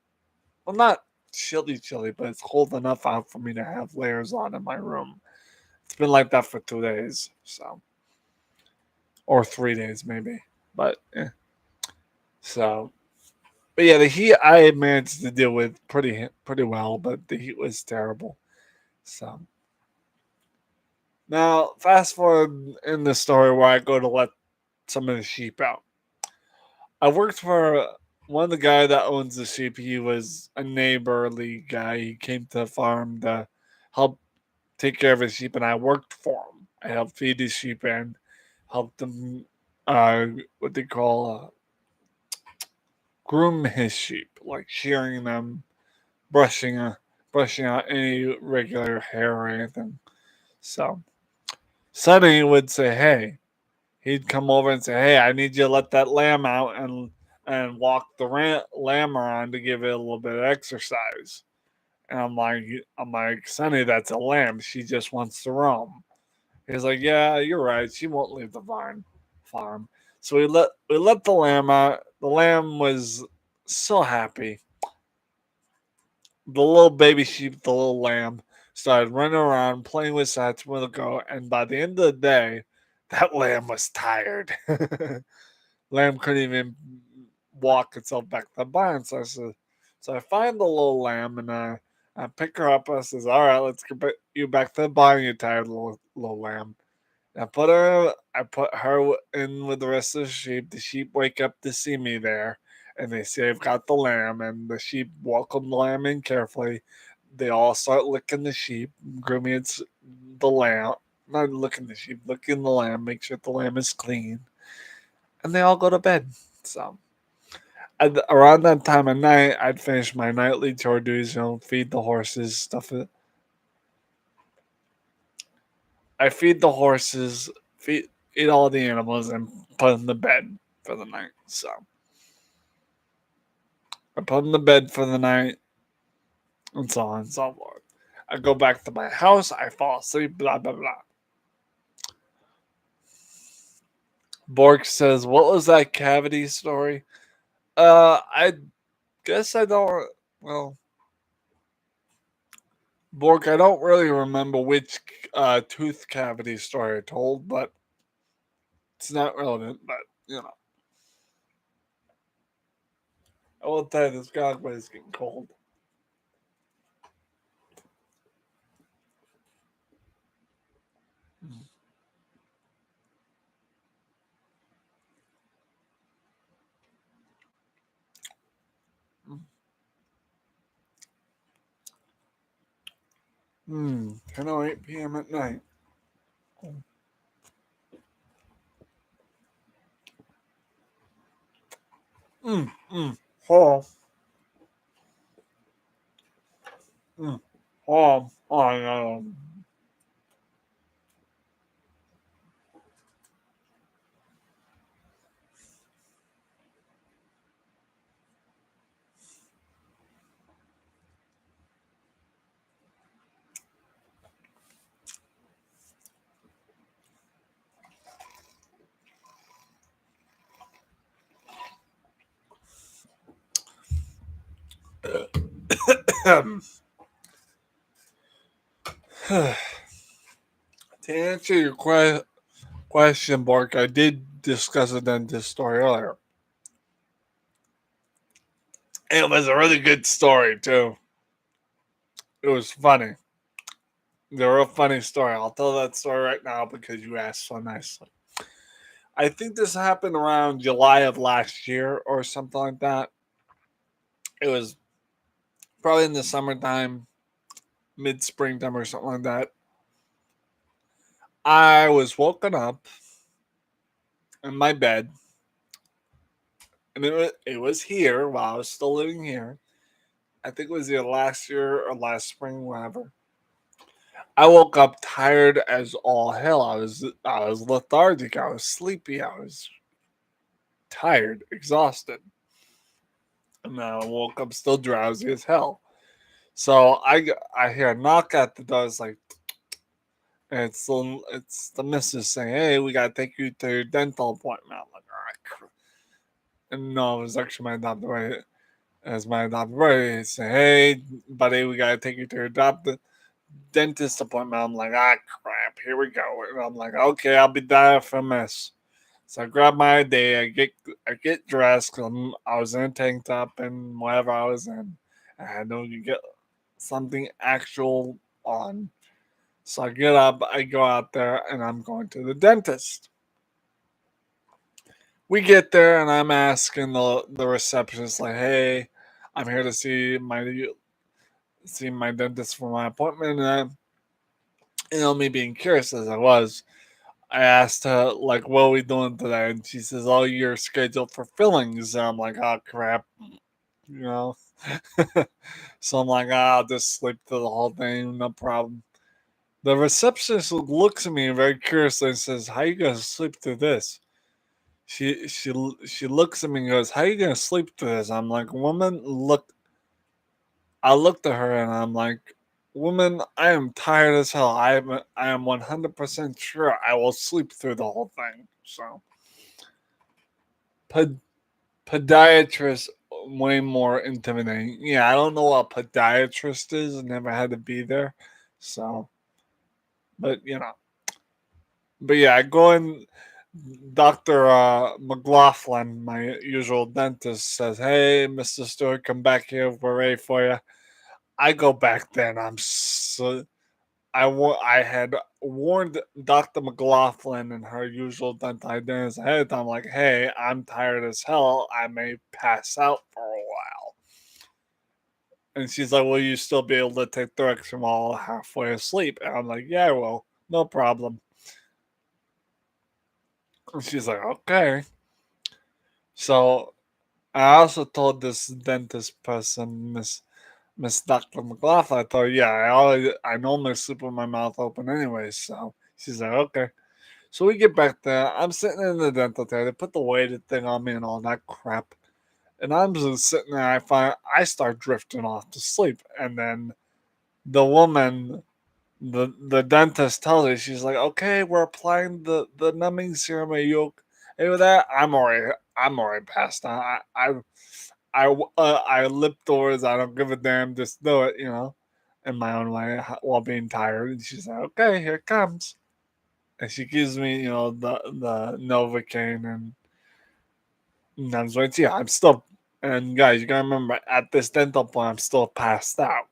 Well, not chilly, but it's cold enough out for me to have layers on in my room. It's been like that for 2 days, or 3 days maybe. But so, but yeah, the heat I managed to deal with pretty well, but the heat was terrible. So now, fast forward in the story where I go to let some of the sheep out. I worked for one of the guy that owns the sheep. He was a neighborly guy. He came to the farm to help take care of his sheep, and I worked for him. I helped feed his sheep and helped him, what they call, groom his sheep, like shearing them, brushing, brushing out any regular hair or anything. So Sonny would say, "Hey," he'd come over and say, "Hey, I need you to let that lamb out and walk the lamb around to give it a little bit of exercise." And I'm like, Sonny, that's a lamb. She just wants to roam. He's like, "Yeah, you're right. She won't leave the farm." So we let the lamb out. The lamb was so happy. The little baby sheep, the little lamb, started running around playing with Sats with a go, and by the end of the day, that lamb was tired. Lamb couldn't even walk itself back to the barn. So I find the little lamb and I pick her up. I says, "All right, let's get you back to the barn, you tired little lamb." I put her in with the rest of the sheep. The sheep wake up to see me there, and they say I've got the lamb. And the sheep welcome the lamb in carefully. They all start licking the sheep, grooming the lamb. Not licking the sheep, licking the lamb. Make sure the lamb is clean, and they all go to bed. So Around that time of night, I'd finish my nightly chore duties, feed the horses, stuff. I feed the horses, eat all the animals, and put them to bed for the night. So I put them to bed for the night, and so on and so forth. I go back to my house, I fall asleep, blah, blah, blah. Bork says, "What was that cavity story?" I guess I don't. Well, Bork, I don't really remember which tooth cavity story I told, but it's not relevant. But I will tell you, this Godway is getting cold. Hmm. 10:08 p.m. at night. Mm. Mm. Oh. Mm. Oh. Oh no. To answer your question, Bork, I did discuss it in this story earlier. It was a really good story too. It was funny. The real funny story. I'll tell that story right now because you asked so nicely. I think this happened around July of last year or something like that. It was probably in the summertime, mid springtime or something like that. I was woken up in my bed, and it was here while I was still living here. I think it was either last year or last spring, whatever. I woke up tired as all hell. I was lethargic. I was sleepy. I was tired, exhausted, and I woke up still drowsy as hell. So I hear a knock at the door. It's like, and it's the missus saying, "Hey, we gotta take you to your dental appointment." I'm like, all right. And no, it was actually my adopted brother. As my adopted brother, he said, "Hey, buddy, we gotta take you to your adopted dentist appointment." I'm like, crap, here we go. And I'm like, okay, I'll be there for a mess. So I grab my ID, I get dressed. 'Cause I was in a tank top and whatever I was in. I had to get something actual on. So I get up, I go out there, and I'm going to the dentist. We get there, and I'm asking the receptionist, like, "Hey, I'm here to see my dentist for my appointment." And me being curious as I was, I asked her, like, "What are we doing today?" And she says, "Oh, you're scheduled for fillings." And I'm like, "Oh crap," you know. So I'm like, "I'll just sleep through the whole thing, no problem." The receptionist looks at me very curiously and says, "How you gonna sleep through this?" She looks at me and goes, "How you gonna sleep through this?" I'm like, "Woman, look." I looked at her and I'm like, "Woman, I am tired as hell. I am 100% sure I will sleep through the whole thing." So, Pod- podiatrist way more intimidating. Yeah, I don't know what podiatrist is. Never had to be there. So, but but yeah, I go in. Dr. McLaughlin, my usual dentist, says, "Hey, Mr. Stewart, come back here. We're ready for you." I go back then. I had warned Dr. McLaughlin and her usual dental hygienist ahead of time, like, "Hey, I'm tired as hell. I may pass out for a while." And she's like, "Will you still be able to take direction while halfway asleep?" And I'm like, "Yeah, I will. No problem." And she's like, "Okay." So I also told this dentist person, Miss Dr. McLaughlin, I told her, yeah, I normally sleep with my mouth open anyway. So she's like, okay. So we get back there. I'm sitting in the dental chair. They put the weighted thing on me and all that crap. And I'm just sitting there. I start drifting off to sleep. And then the woman, the dentist tells me, she's like, okay, we're applying the numbing serum. Are you okay with that? I'm already passed out. I lip doors. I don't give a damn. Just do it, in my own way while being tired. And she's like, okay, here it comes. And she gives me, the Novocaine and I'm like, yeah, I'm still. And guys, you gotta remember, at this dental point, I'm still passed out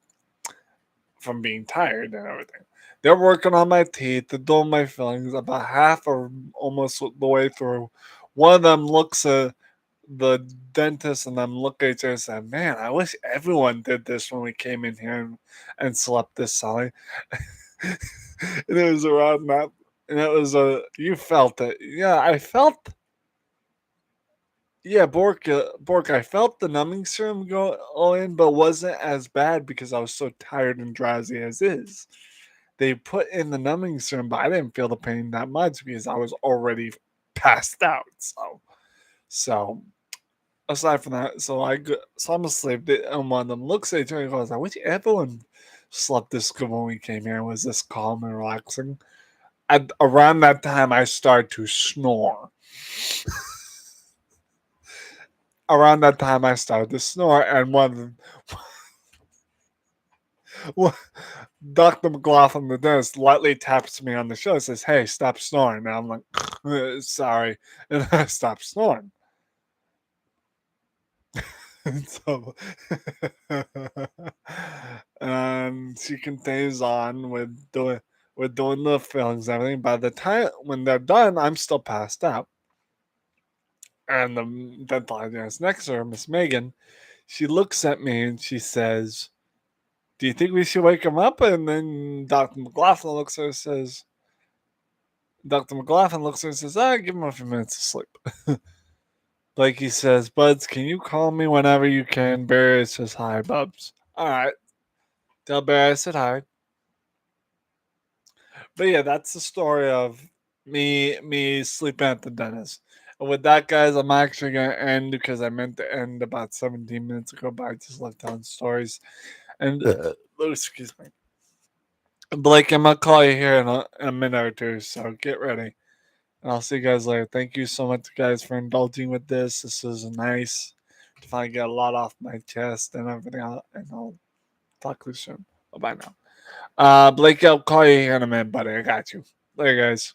from being tired and everything. They're working on my teeth, they're doing my fillings. About half or almost the way through, one of them looks at the dentist and I'm looking at each other and said, man, I wish everyone did this when we came in here and slept this solid. And it was around that. And it was you felt it. Yeah, I felt. Yeah, Bork, I felt the numbing serum go all in, but wasn't as bad because I was so tired and drowsy as is. They put in the numbing serum, but I didn't feel the pain that much because I was already passed out. So aside from that, so I'm asleep. And one of them looks at each other and goes, "I wish everyone slept this good when we came here. Was this calm and relaxing?" Around that time, I started to snore. Around that time, I started to snore, and one Dr. McLaughlin, the dentist, lightly taps me on the shoulder and says, "Hey, stop snoring." And I'm like, "Sorry," and I stop snoring. And so, and she continues on with doing the fillings and everything. By the time when they're done, I'm still passed out. And the dental hygienist next to her, Miss Megan, she looks at me and she says, "Do you think we should wake him up?" And then Dr. McLaughlin looks at her and says, give him a few minutes of sleep. Like he says, Buds, can you call me whenever you can? Barry says, hi, Bubs. All right. Tell Barry I said hi. But yeah, that's the story of me sleeping at the dentist. And with that, guys, I'm actually gonna end because I meant to end about 17 minutes ago, but I just left telling stories. And excuse me, Blake, I'm gonna call you here in a minute or two, so get ready. And I'll see you guys later. Thank you so much, guys, for indulging with this. This was nice to finally get a lot off my chest and everything. And I'll talk to you soon. Bye bye now. Blake, I'll call you here in a minute, buddy. I got you. Later, guys.